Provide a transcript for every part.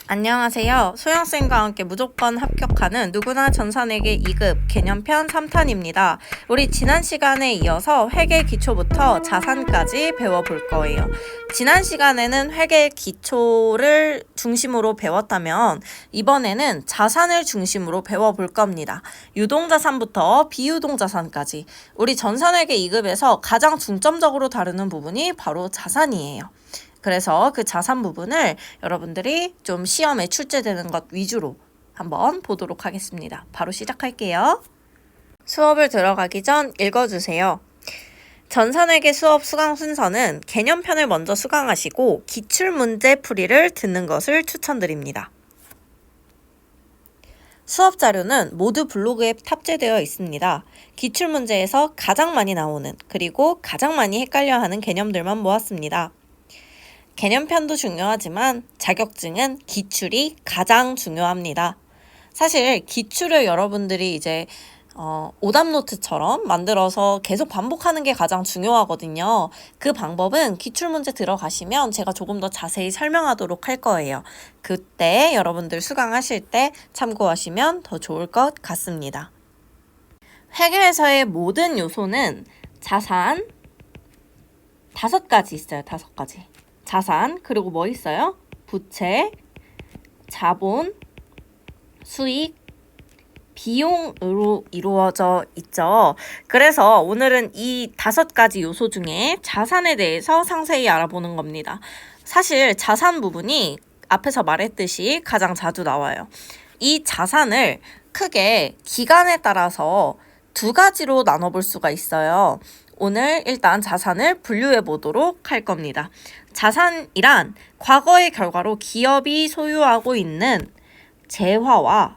안녕하세요. 소영쌤과 함께 무조건 합격하는 누구나 전산회계 2급 개념편 3탄입니다. 우리 지난 시간에 이어서 회계 기초부터 자산까지 배워볼 거예요. 지난 시간에는 회계 기초를 중심으로 배웠다면 이번에는 자산을 중심으로 배워볼 겁니다. 유동자산부터 비유동자산까지 우리 전산회계 2급에서 가장 중점적으로 다루는 부분이 바로 자산이에요. 그래서 그 자산 부분을 여러분들이 좀 시험에 출제되는 것 위주로 한번 보도록 하겠습니다. 바로 시작할게요. 수업을 들어가기 전 읽어주세요. 전산회계 수업 수강 순서는 개념편을 먼저 수강하시고 기출문제 풀이를 듣는 것을 추천드립니다. 수업 자료는 모두 블로그에 탑재되어 있습니다. 기출문제에서 가장 많이 나오는 그리고 가장 많이 헷갈려하는 개념들만 모았습니다. 개념편도 중요하지만 자격증은 기출이 가장 중요합니다. 사실 기출을 여러분들이 이제 오답노트처럼 만들어서 계속 반복하는 게 가장 중요하거든요. 그 방법은 기출문제 들어가시면 제가 조금 더 자세히 설명하도록 할 거예요. 그때 여러분들 수강하실 때 참고하시면 더 좋을 것 같습니다. 회계에서의 모든 요소는 자산 5가지 있어요. 5가지. 자산, 그리고 뭐 있어요? 부채, 자본, 수익, 비용으로 이루어져 있죠. 그래서 오늘은 이 5가지 요소 중에 자산에 대해서 상세히 알아보는 겁니다. 사실 자산 부분이 앞에서 말했듯이 가장 자주 나와요. 이 자산을 크게 기간에 따라서 2가지로 나눠볼 수가 있어요. 오늘 일단 자산을 분류해 보도록 할 겁니다. 자산이란 과거의 결과로 기업이 소유하고 있는 재화와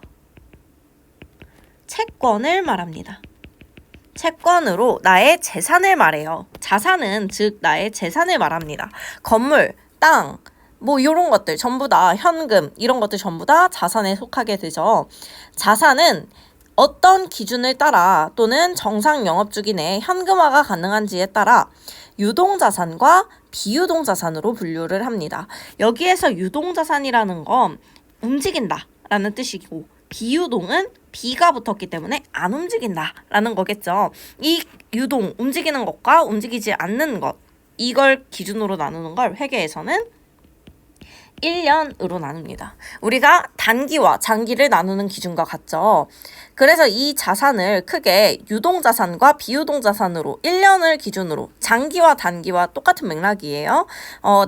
채권을 말합니다. 채권으로 나의 재산을 말해요. 자산은 즉 나의 재산을 말합니다. 건물, 땅, 뭐 이런 것들 전부 다 현금 이런 것들 전부 다 자산에 속하게 되죠. 자산은 어떤 기준을 따라 또는 정상 영업주기 내에 현금화가 가능한지에 따라 유동자산과 비유동자산으로 분류를 합니다. 여기에서 유동자산이라는 건 움직인다 라는 뜻이고 비유동은 비가 붙었기 때문에 안 움직인다 라는 거겠죠. 이 유동, 움직이는 것과 움직이지 않는 것 이걸 기준으로 나누는 걸 회계에서는 1년으로 나눕니다. 우리가 단기와 장기를 나누는 기준과 같죠. 그래서 이 자산을 크게 유동자산과 비유동자산으로 1년을 기준으로 장기와 단기와 똑같은 맥락이에요.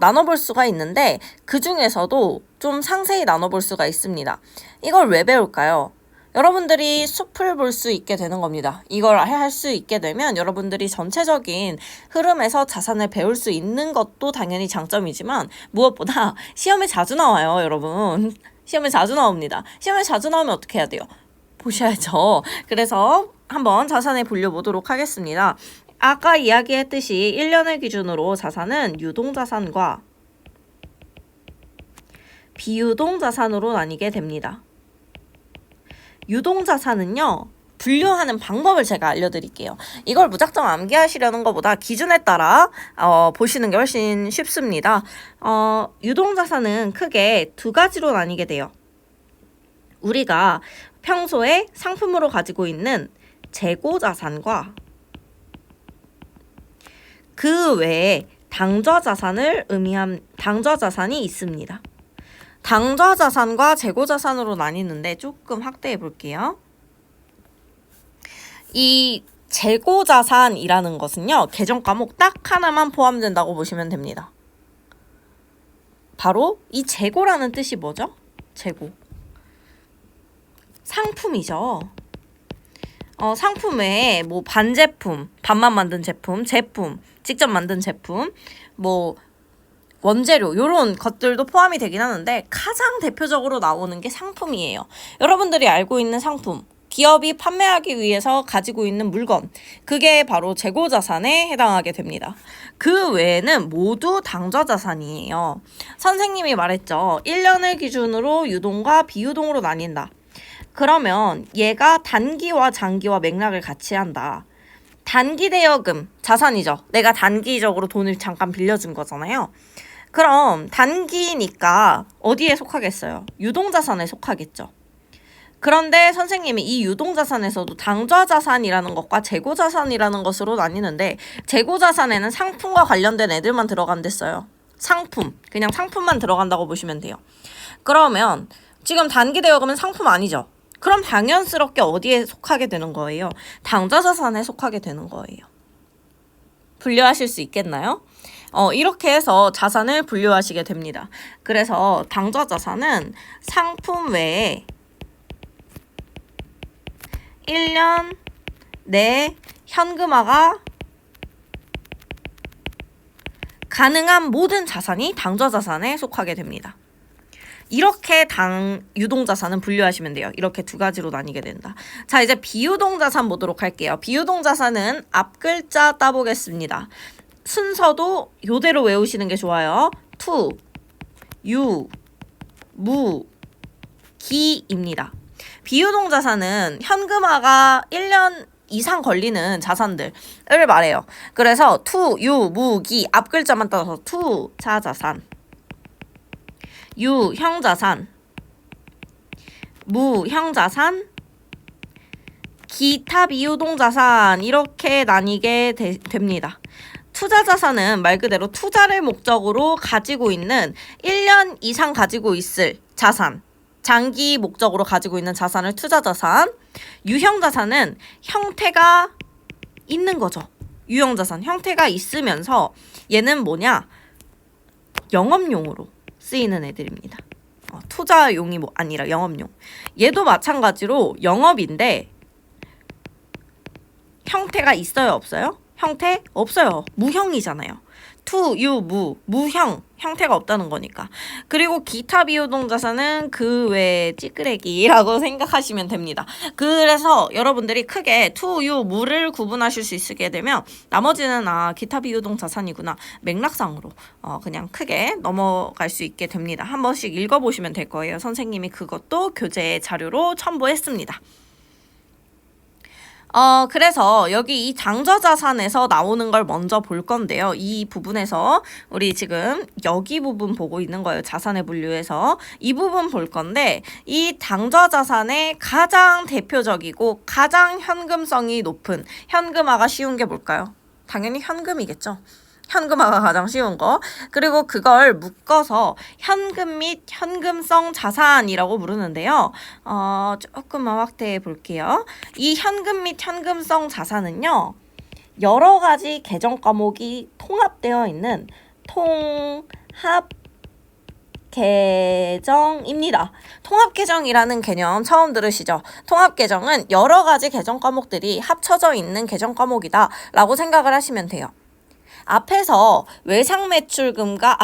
나눠볼 수가 있는데 그 중에서도 좀 상세히 나눠볼 수가 있습니다. 이걸 왜 배울까요? 여러분들이 숲을 볼 수 있게 되는 겁니다. 이걸 할 수 있게 되면 여러분들이 전체적인 흐름에서 자산을 배울 수 있는 것도 당연히 장점이지만 무엇보다 시험에 자주 나와요, 여러분. 시험에 자주 나옵니다. 시험에 자주 나오면 어떻게 해야 돼요? 보셔야죠. 그래서 한번 자산을 분류보도록 하겠습니다. 아까 이야기했듯이 1년을 기준으로 자산은 유동자산과 비유동자산으로 나뉘게 됩니다. 유동자산은요. 분류하는 방법을 제가 알려드릴게요. 이걸 무작정 암기하시려는 것보다 기준에 따라 보시는 게 훨씬 쉽습니다. 유동자산은 크게 2가지로 나뉘게 돼요. 우리가 평소에 상품으로 가지고 있는 재고자산과 그 외에 당좌자산을 의미한 당좌자산이 있습니다. 당좌자산과 재고자산으로 나뉘는데 조금 확대해 볼게요. 이 재고자산이라는 것은요. 개정 과목 딱 하나만 포함된다고 보시면 됩니다. 바로 이 재고라는 뜻이 뭐죠? 재고. 상품이죠. 상품 외에 뭐 반제품, 반만 만든 제품, 직접 만든 제품, 뭐 원재료 이런 것들도 포함이 되긴 하는데 가장 대표적으로 나오는 게 상품이에요. 여러분들이 알고 있는 상품, 기업이 판매하기 위해서 가지고 있는 물건, 그게 바로 재고자산에 해당하게 됩니다. 그 외에는 모두 당좌자산이에요. 선생님이 말했죠. 1년을 기준으로 유동과 비유동으로 나뉜다. 그러면 얘가 단기와 장기와 맥락을 같이 한다. 단기 대여금, 자산이죠. 내가 단기적으로 돈을 잠깐 빌려준 거잖아요. 그럼 단기니까 어디에 속하겠어요? 유동자산에 속하겠죠. 그런데 선생님이 이 유동자산에서도 당좌자산이라는 것과 재고자산이라는 것으로 나뉘는데 재고자산에는 상품과 관련된 애들만 들어간댔어요. 상품, 그냥 상품만 들어간다고 보시면 돼요. 그러면 지금 단기대여금은 상품 아니죠? 그럼 당연스럽게 어디에 속하게 되는 거예요? 당좌자산에 속하게 되는 거예요. 분류하실 수 있겠나요? 이렇게 해서 자산을 분류하시게 됩니다. 그래서 당좌자산은 상품 외에 1년 내 현금화가 가능한 모든 자산이 당좌자산에 속하게 됩니다. 이렇게 유동자산은 분류하시면 돼요. 이렇게 두 가지로 나뉘게 된다. 자, 이제 비유동자산 보도록 할게요. 비유동자산은 앞 글자 따보겠습니다. 순서도 요대로 외우시는 게 좋아요. 투, 유, 무, 기입니다. 비유동자산은 현금화가 1년 이상 걸리는 자산들을 말해요. 그래서 투, 유, 무, 기 앞 글자만 따서 투, 자자산, 유, 형자산, 무, 형자산, 기타 비유동자산 이렇게 나뉘게 됩니다. 투자자산은 말 그대로 투자를 목적으로 가지고 있는 1년 이상 가지고 있을 자산, 장기 목적으로 가지고 있는 자산을 투자자산. 유형자산은 형태가 있는 거죠. 유형자산, 형태가 있으면서 얘는 뭐냐? 영업용으로 쓰이는 애들입니다. 투자용이 아니라 영업용. 얘도 마찬가지로 영업인데 형태가 있어요, 없어요? 형태 없어요. 무형이잖아요. 투, 유, 무형. 형태가 없다는 거니까. 그리고 기타 비유동자산은 그 외 찌끄레기라고 생각하시면 됩니다. 그래서 여러분들이 크게 투, 유, 무를 구분하실 수 있게 되면 나머지는 기타 비유동자산이구나. 맥락상으로 그냥 크게 넘어갈 수 있게 됩니다. 한 번씩 읽어보시면 될 거예요. 선생님이 그것도 교재 자료로 첨부했습니다. 그래서 여기 이 당좌자산에서 나오는 걸 먼저 볼 건데요. 이 부분에서 우리 지금 여기 부분 보고 있는 거예요. 자산의 분류에서. 이 부분 볼 건데 이 당좌자산의 가장 대표적이고 가장 현금성이 높은 현금화가 쉬운 게 뭘까요? 당연히 현금이겠죠. 현금화가 가장 쉬운 거. 그리고 그걸 묶어서 현금 및 현금성 자산이라고 부르는데요. 조금만 확대해 볼게요. 이 현금 및 현금성 자산은요. 여러 가지 계정 과목이 통합되어 있는 통합 계정입니다. 통합 계정이라는 개념 처음 들으시죠? 통합 계정은 여러 가지 계정 과목들이 합쳐져 있는 계정 과목이다 라고 생각을 하시면 돼요. 앞에서 외상매출금과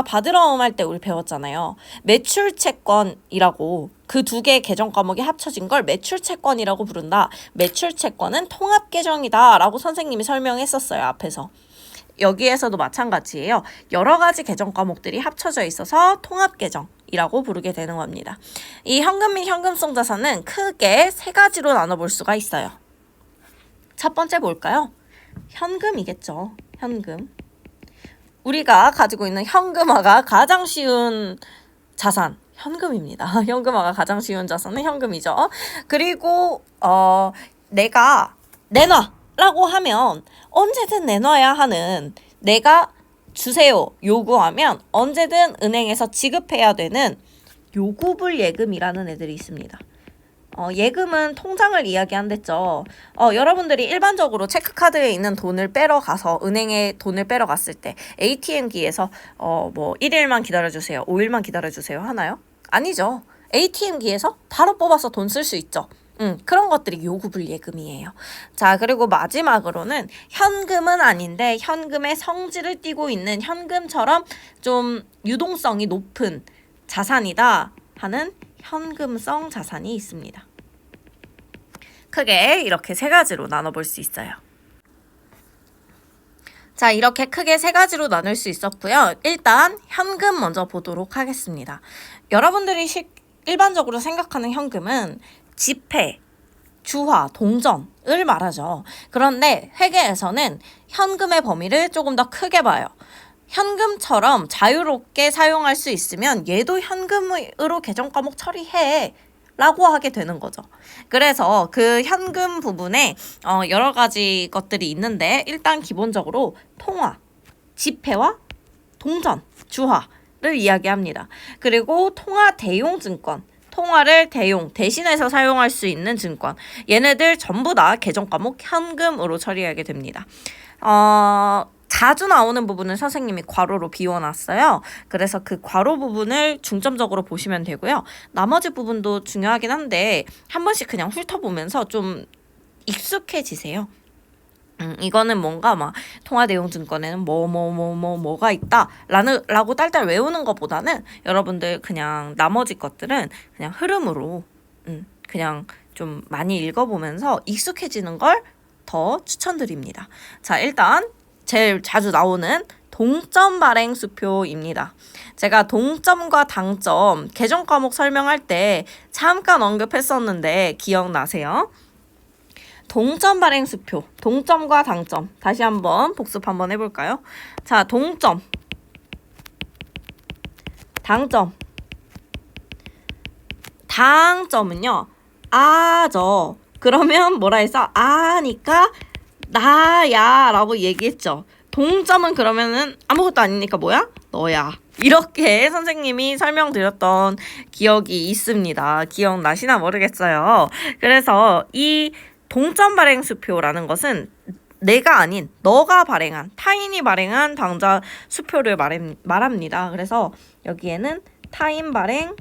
바드러움 할 때 우리 배웠잖아요. 매출채권이라고 그 두 개의 계정 과목이 합쳐진 걸 매출채권이라고 부른다. 매출채권은 통합계정이다 라고 선생님이 설명했었어요. 앞에서. 여기에서도 마찬가지예요. 여러 가지 계정 과목들이 합쳐져 있어서 통합계정이라고 부르게 되는 겁니다. 이 현금 및 현금성 자산은 크게 세 가지로 나눠볼 수가 있어요. 첫 번째 뭘까요? 현금이겠죠. 현금. 우리가 가지고 있는 현금화가 가장 쉬운 자산, 현금입니다. 현금화가 가장 쉬운 자산은 현금이죠. 그리고 내가 내놔라고 하면 언제든 내놔야 하는, 내가 주세요 요구하면 언제든 은행에서 지급해야 되는 요구불 예금이라는 애들이 있습니다. 예금은 통장을 이야기한댔죠. 여러분들이 일반적으로 체크카드에 있는 돈을 빼러 가서 은행에 돈을 빼러 갔을 때 ATM기에서 1일만 기다려주세요, 5일만 기다려주세요 하나요? 아니죠. ATM기에서 바로 뽑아서 돈 쓸 수 있죠. 그런 것들이 요구불 예금이에요. 자, 그리고 마지막으로는 현금은 아닌데 현금의 성질을 띠고 있는 현금처럼 좀 유동성이 높은 자산이다 하는 현금성 자산이 있습니다. 크게 이렇게 세 가지로 나눠볼 수 있어요. 자, 이렇게 크게 세 가지로 나눌 수 있었고요. 일단 현금 먼저 보도록 하겠습니다. 여러분들이 일반적으로 생각하는 현금은 지폐, 주화, 동전을 말하죠. 그런데 회계에서는 현금의 범위를 조금 더 크게 봐요. 현금처럼 자유롭게 사용할 수 있으면 얘도 현금으로 계정 과목 처리해 라고 하게 되는 거죠. 그래서 그 현금 부분에 여러 가지 것들이 있는데 일단 기본적으로 통화, 지폐와 동전, 주화를 이야기합니다. 그리고 통화 대용 증권, 통화를 대신해서 사용할 수 있는 증권, 얘네들 전부 다 계정 과목 현금으로 처리하게 됩니다. 자주 나오는 부분은 선생님이 괄호로 비워놨어요. 그래서 그 괄호 부분을 중점적으로 보시면 되고요. 나머지 부분도 중요하긴 한데 한 번씩 그냥 훑어보면서 좀 익숙해지세요. 이거는 뭔가 막 통화대용증권에는 뭐가 있다 라고 딸딸 외우는 것보다는 여러분들 그냥 나머지 것들은 그냥 흐름으로 그냥 좀 많이 읽어보면서 익숙해지는 걸 더 추천드립니다. 자, 일단 제일 자주 나오는 동점 발행 수표입니다. 제가 동점과 당점 계정 과목 설명할 때 잠깐 언급했었는데 기억나세요? 동점 발행 수표, 동점과 당점. 다시 한번 복습 한번 해볼까요? 자, 동점, 당점. 당점은요, 아죠. 그러면 뭐라 했어? 아니까 나야 라고 얘기했죠. 동점은 그러면은 아무것도 아니니까 뭐야? 너야. 이렇게 선생님이 설명드렸던 기억이 있습니다. 기억나시나 모르겠어요. 그래서 이 동점 발행 수표라는 것은 내가 아닌 너가 발행한, 타인이 발행한 당좌 수표를 말합니다. 그래서 여기에는 타인 발행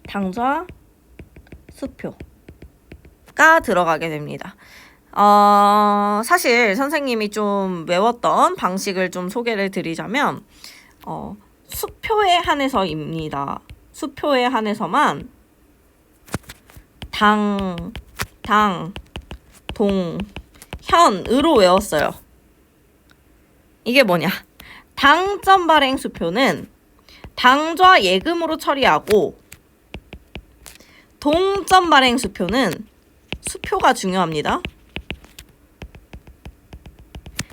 당좌 수표가 들어가게 됩니다. 사실 선생님이 좀 외웠던 방식을 좀 소개를 드리자면 수표에 한해서입니다. 수표에 한해서만 동, 현으로 외웠어요. 이게 뭐냐? 당점 발행 수표는 당좌 예금으로 처리하고 동점 발행 수표는 수표가 중요합니다.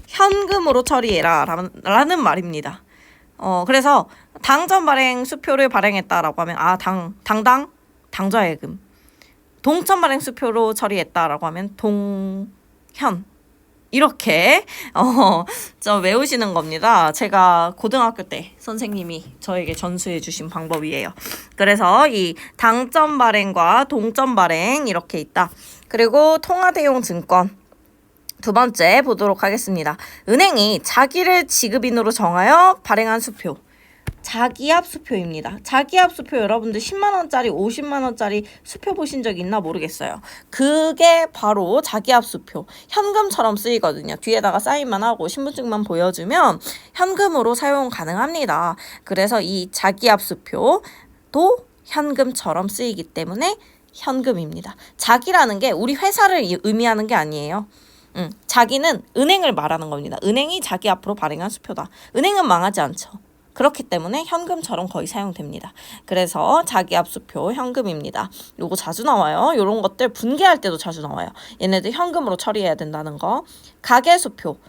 현금으로 처리해라 라는 말입니다. 그래서 당점 발행 수표를 발행했다라고 하면 당좌 예금. 동점 발행 수표로 처리했다라고 하면 동현. 이렇게 좀 외우시는 겁니다. 제가 고등학교 때 선생님이 저에게 전수해 주신 방법이에요. 그래서 이 당점 발행과 동점 발행 이렇게 있다. 그리고 통화 대용 증권 두 번째 보도록 하겠습니다. 은행이 자기를 지급인으로 정하여 발행한 수표. 자기압 수표입니다. 자기압 수표 여러분들 10만원짜리 50만원짜리 수표 보신 적 있나 모르겠어요. 그게 바로 자기압 수표. 현금처럼 쓰이거든요. 뒤에다가 사인만 하고 신분증만 보여주면 현금으로 사용 가능합니다. 그래서 이 자기압 수표도 현금처럼 쓰이기 때문에 현금입니다. 자기라는 게 우리 회사를 의미하는 게 아니에요. 자기는 은행을 말하는 겁니다. 은행이 자기 앞으로 발행한 수표다. 은행은 망하지 않죠. 그렇기 때문에 현금처럼 거의 사용됩니다. 그래서 자기압 수표 현금입니다. 요거 자주 나와요. 요런 것들 분개할 때도 자주 나와요. 얘네들 현금으로 처리해야 된다는 거. 가계 수표.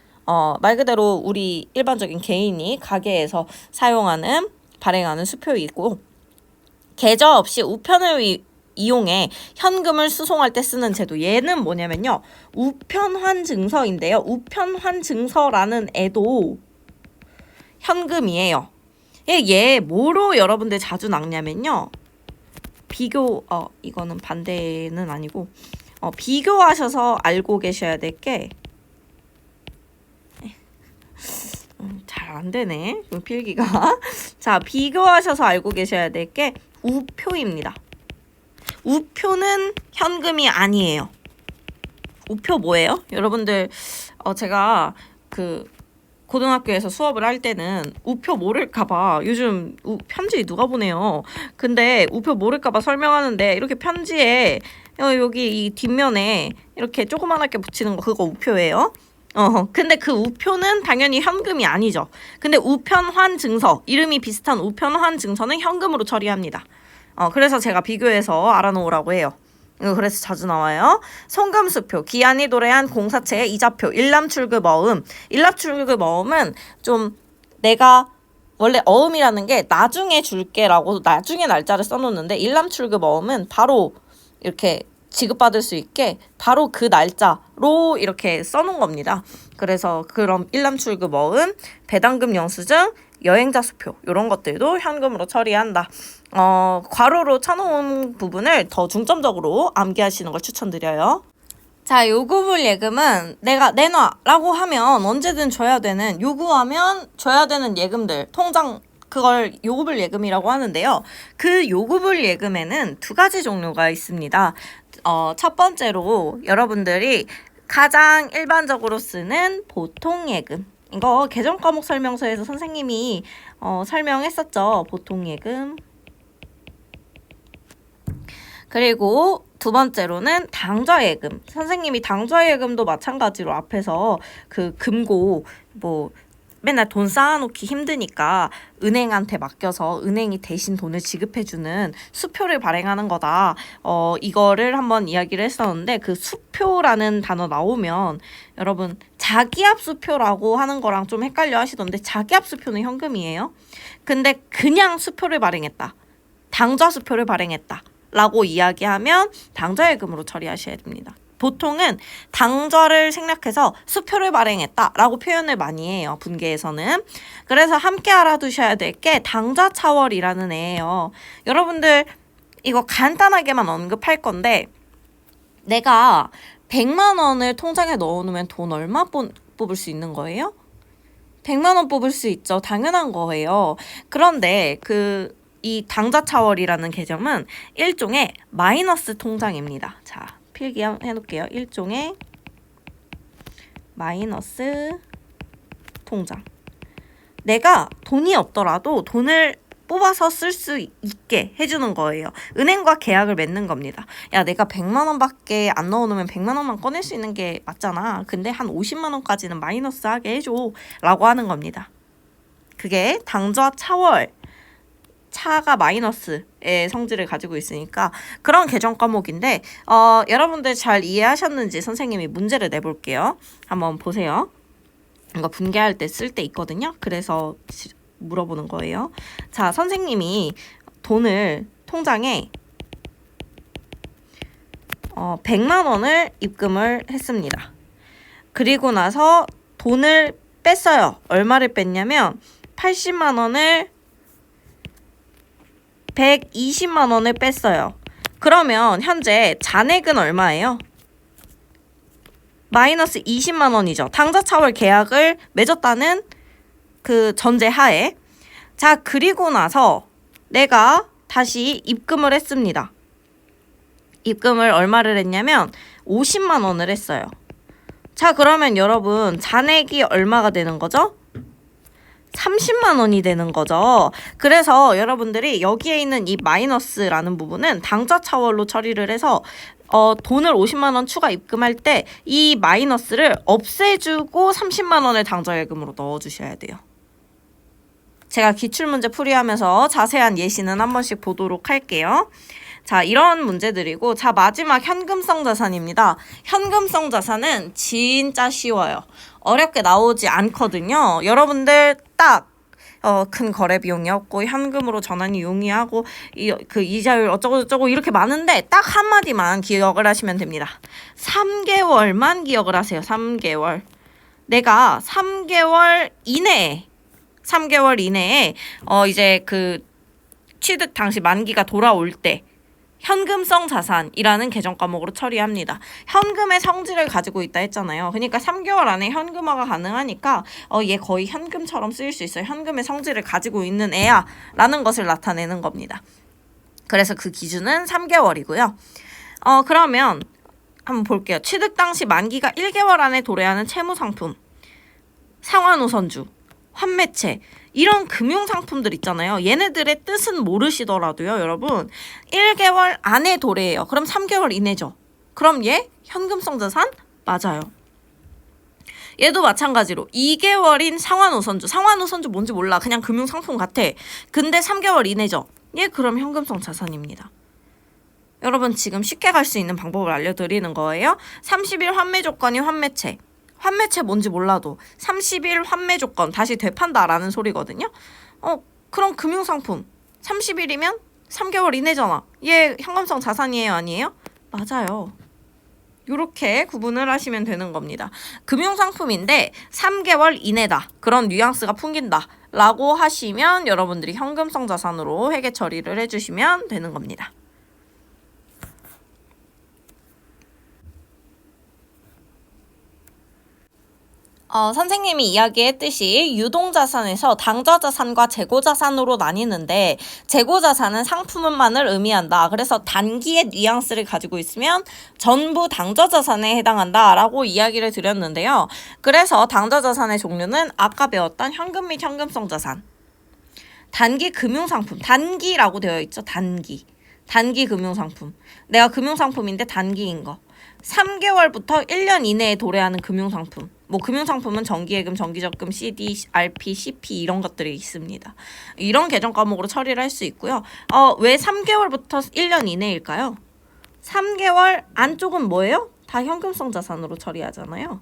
말 그대로 우리 일반적인 개인이 가게에서 사용하는 발행하는 수표이고 계좌 없이 우편을 이용해 현금을 수송할 때 쓰는 제도. 얘는 뭐냐면요. 우편환 증서인데요. 우편환 증서라는 애도 현금이에요. 얘 뭐로 여러분들 자주 낚냐면요. 이거는 반대는 아니고 비교하셔서 알고 계셔야 될 게 잘 안 되네. 필기가. 자, 비교하셔서 알고 계셔야 될 게 우표입니다. 우표는 현금이 아니에요. 우표 뭐예요? 여러분들 제가 고등학교에서 수업을 할 때는 우표 모를까봐 요즘 편지 누가 보내요. 근데 우표 모를까봐 설명하는데 이렇게 편지에 여기 이 뒷면에 이렇게 조그만하게 붙이는 거 그거 우표예요. 근데 그 우표는 당연히 현금이 아니죠. 근데 우편환 증서 이름이 비슷한 우편환 증서는 현금으로 처리합니다. 그래서 제가 비교해서 알아놓으라고 해요. 이거 그래서 자주 나와요. 송금수표, 기한이 도래한 공사채의 이자표, 일람출금어음. 일람출금어음은 좀 내가 원래 어음이라는 게 나중에 줄게라고 나중에 날짜를 써놓는데 일람출금어음은 바로 이렇게 지급받을 수 있게 바로 그 날짜로 이렇게 써놓은 겁니다. 그래서 그럼 일람출금어음, 배당금 영수증, 여행자 수표 이런 것들도 현금으로 처리한다. 괄호로 쳐놓은 부분을 더 중점적으로 암기하시는 걸 추천드려요. 자, 요구불 예금은 내가 내놔라고 하면 언제든 줘야 되는, 요구하면 줘야 되는 예금들, 통장, 그걸 요구불 예금이라고 하는데요. 그 요구불 예금에는 두 가지 종류가 있습니다. 첫 번째로 여러분들이 가장 일반적으로 쓰는 보통예금. 이거 개정 과목 설명서에서 선생님이 설명했었죠. 보통예금. 그리고 두 번째로는 당좌예금. 선생님이 당좌예금도 마찬가지로 앞에서 그 금고 맨날 돈 쌓아놓기 힘드니까 은행한테 맡겨서 은행이 대신 돈을 지급해주는 수표를 발행하는 거다. 이거를 한번 이야기를 했었는데 그 수표라는 단어 나오면 여러분 자기압 수표라고 하는 거랑 좀 헷갈려 하시던데 자기압 수표는 현금이에요. 근데 그냥 수표를 발행했다. 당좌 수표를 발행했다. 라고 이야기하면 당좌예금으로 처리하셔야 됩니다. 보통은 당좌를 생략해서 수표를 발행했다 라고 표현을 많이 해요. 분계에서는. 그래서 함께 알아두셔야 될 게 당좌차월이라는 애예요. 여러분들 이거 간단하게만 언급할 건데 내가 100만 원을 통장에 넣어놓으면 돈 얼마 뽑을 수 있는 거예요? 100만 원 뽑을 수 있죠. 당연한 거예요. 그런데 이 당좌차월이라는 개념은 일종의 마이너스 통장입니다. 자, 필기해 놓을게요. 일종의 마이너스 통장. 내가 돈이 없더라도 돈을 뽑아서 쓸 수 있게 해주는 거예요. 은행과 계약을 맺는 겁니다. 야, 내가 100만 원밖에 안 넣어놓으면 100만 원만 꺼낼 수 있는 게 맞잖아. 근데 한 50만 원까지는 마이너스 하게 해줘 라고 하는 겁니다. 그게 당좌차월. 차가 마이너스의 성질을 가지고 있으니까 그런 개정 과목인데 여러분들 잘 이해하셨는지 선생님이 문제를 내볼게요. 한번 보세요. 이거 분계할 때 쓸 때 있거든요. 그래서 물어보는 거예요. 자, 선생님이 돈을 통장에 100만 원을 입금을 했습니다. 그리고 나서 돈을 뺐어요. 얼마를 뺐냐면 80만 원을 120만 원을 뺐어요. 그러면 현재 잔액은 얼마예요? 마이너스 20만 원이죠. 당좌차월 계약을 맺었다는 그 전제 하에. 자, 그리고 나서 내가 다시 입금을 했습니다. 입금을 얼마를 했냐면 50만 원을 했어요. 자, 그러면 여러분 잔액이 얼마가 되는 거죠? 30만 원이 되는 거죠. 그래서 여러분들이 여기에 있는 이 마이너스라는 부분은 당좌차월로 처리를 해서 돈을 50만 원 추가 입금할 때 이 마이너스를 없애주고 30만 원을 당좌예금으로 넣어주셔야 돼요. 제가 기출문제 풀이하면서 자세한 예시는 한 번씩 보도록 할게요. 자, 이런 문제들이고, 자, 마지막 현금성 자산입니다. 현금성 자산은 진짜 쉬워요. 어렵게 나오지 않거든요. 여러분들 딱 큰 거래 비용이 없고 현금으로 전환이 용이하고 이자율 어쩌고 이렇게 많은데 딱 한마디만 기억을 하시면 됩니다. 3개월만 기억을 하세요. 3개월. 내가 3개월 이내에 이제 그 취득 당시 만기가 돌아올 때 현금성 자산이라는 개정 과목으로 처리합니다. 현금의 성질을 가지고 있다 했잖아요. 그러니까 3개월 안에 현금화가 가능하니까 얘 거의 현금처럼 쓰일 수 있어요. 현금의 성질을 가지고 있는 애야 라는 것을 나타내는 겁니다. 그래서 그 기준은 3개월이고요. 그러면 한번 볼게요. 취득 당시 만기가 1개월 안에 도래하는 채무상품, 상환우선주, 환매채 이런 금융상품들 있잖아요. 얘네들의 뜻은 모르시더라도요. 여러분 1개월 안에 도래해요. 그럼 3개월 이내죠. 그럼 얘 현금성 자산? 맞아요. 얘도 마찬가지로 2개월인 상환우선주. 상환우선주 뭔지 몰라. 그냥 금융상품 같아. 근데 3개월 이내죠. 얘 그럼 현금성 자산입니다. 여러분 지금 쉽게 갈 수 있는 방법을 알려드리는 거예요. 30일 환매 조건이 환매채. 환매채 뭔지 몰라도 30일 환매 조건 다시 되판다라는 소리거든요. 그럼 금융상품 30일이면 3개월 이내잖아. 얘 현금성 자산이에요, 아니에요? 맞아요. 이렇게 구분을 하시면 되는 겁니다. 금융상품인데 3개월 이내다. 그런 뉘앙스가 풍긴다. 라고 하시면 여러분들이 현금성 자산으로 회계 처리를 해주시면 되는 겁니다. 선생님이 이야기했듯이 유동자산에서 당좌자산과 재고자산으로 나뉘는데 재고자산은 상품만을 의미한다. 그래서 단기의 뉘앙스를 가지고 있으면 전부 당좌자산에 해당한다라고 이야기를 드렸는데요. 그래서 당좌자산의 종류는 아까 배웠던 현금 및 현금성 자산, 단기 금융상품, 단기라고 되어 있죠. 단기 금융상품. 내가 금융상품인데 단기인 거. 3개월부터 1년 이내에 도래하는 금융상품. 뭐 금융상품은 정기예금, 정기적금, CD, RP, CP 이런 것들이 있습니다. 이런 계정 과목으로 처리를 할 수 있고요. 왜 3개월부터 1년 이내일까요? 3개월 안쪽은 뭐예요? 다 현금성 자산으로 처리하잖아요.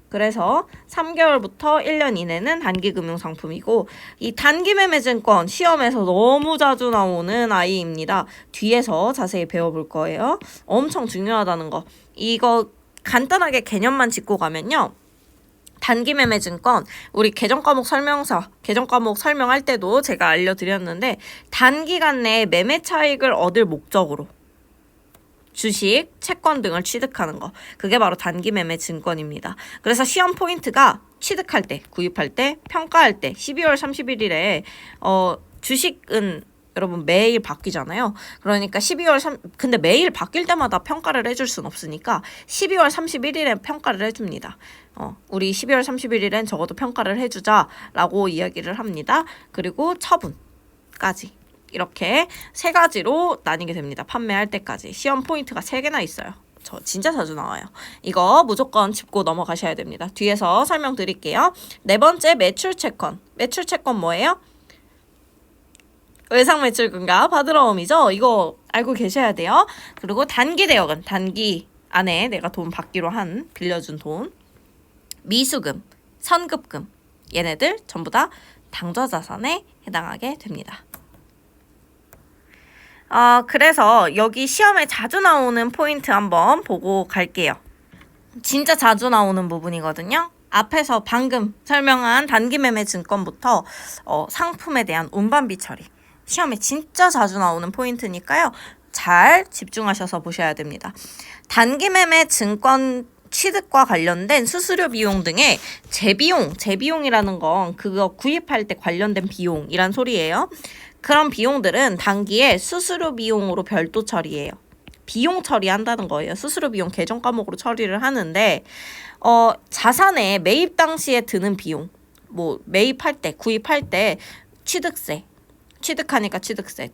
그래서 3개월부터 1년 이내는 단기 금융상품이고 이 단기 매매 증권 시험에서 너무 자주 나오는 아이입니다. 뒤에서 자세히 배워볼 거예요. 엄청 중요하다는 거. 이거 간단하게 개념만 짚고 가면요. 단기 매매 증권 우리 계정 과목 설명서, 계정 과목 설명할 때도 제가 알려드렸는데 단기간 내에 매매 차익을 얻을 목적으로 주식, 채권 등을 취득하는 거. 그게 바로 단기 매매 증권입니다. 그래서 시험 포인트가 취득할 때, 구입할 때, 평가할 때 12월 31일에 주식은 여러분 매일 바뀌잖아요. 그러니까 근데 매일 바뀔 때마다 평가를 해줄 순 없으니까 12월 31일에 평가를 해줍니다. 우리 12월 31일엔 적어도 평가를 해주자라고 이야기를 합니다. 그리고 처분까지. 이렇게 3가지로 나뉘게 됩니다. 판매할 때까지. 시험 포인트가 3개나 있어요. 저 진짜 자주 나와요. 이거 무조건 짚고 넘어가셔야 됩니다. 뒤에서 설명드릴게요. 4번째 매출채권. 매출채권 뭐예요? 외상 매출 금가 받으러옴이죠. 이거 알고 계셔야 돼요. 그리고 단기 대여금. 단기 안에 내가 돈 받기로 한 빌려준 돈. 미수금, 선급금. 얘네들 전부 다 당좌자산에 해당하게 됩니다. 그래서 여기 시험에 자주 나오는 포인트 한번 보고 갈게요. 진짜 자주 나오는 부분이거든요. 앞에서 방금 설명한 단기 매매 증권부터 상품에 대한 운반비 처리. 시험에 진짜 자주 나오는 포인트니까요. 잘 집중하셔서 보셔야 됩니다. 단기 매매 증권 취득과 관련된 수수료 비용 등의 재비용이라는 건 그거 구입할 때 관련된 비용이란 소리예요. 그런 비용들은 단기에 수수료 비용으로 별도 처리해요. 비용 처리한다는 거예요. 수수료 비용 계정 과목으로 처리를 하는데 자산에 매입 당시에 드는 비용, 뭐 매입할 때, 구입할 때 취득세, 취득하니까 취득세,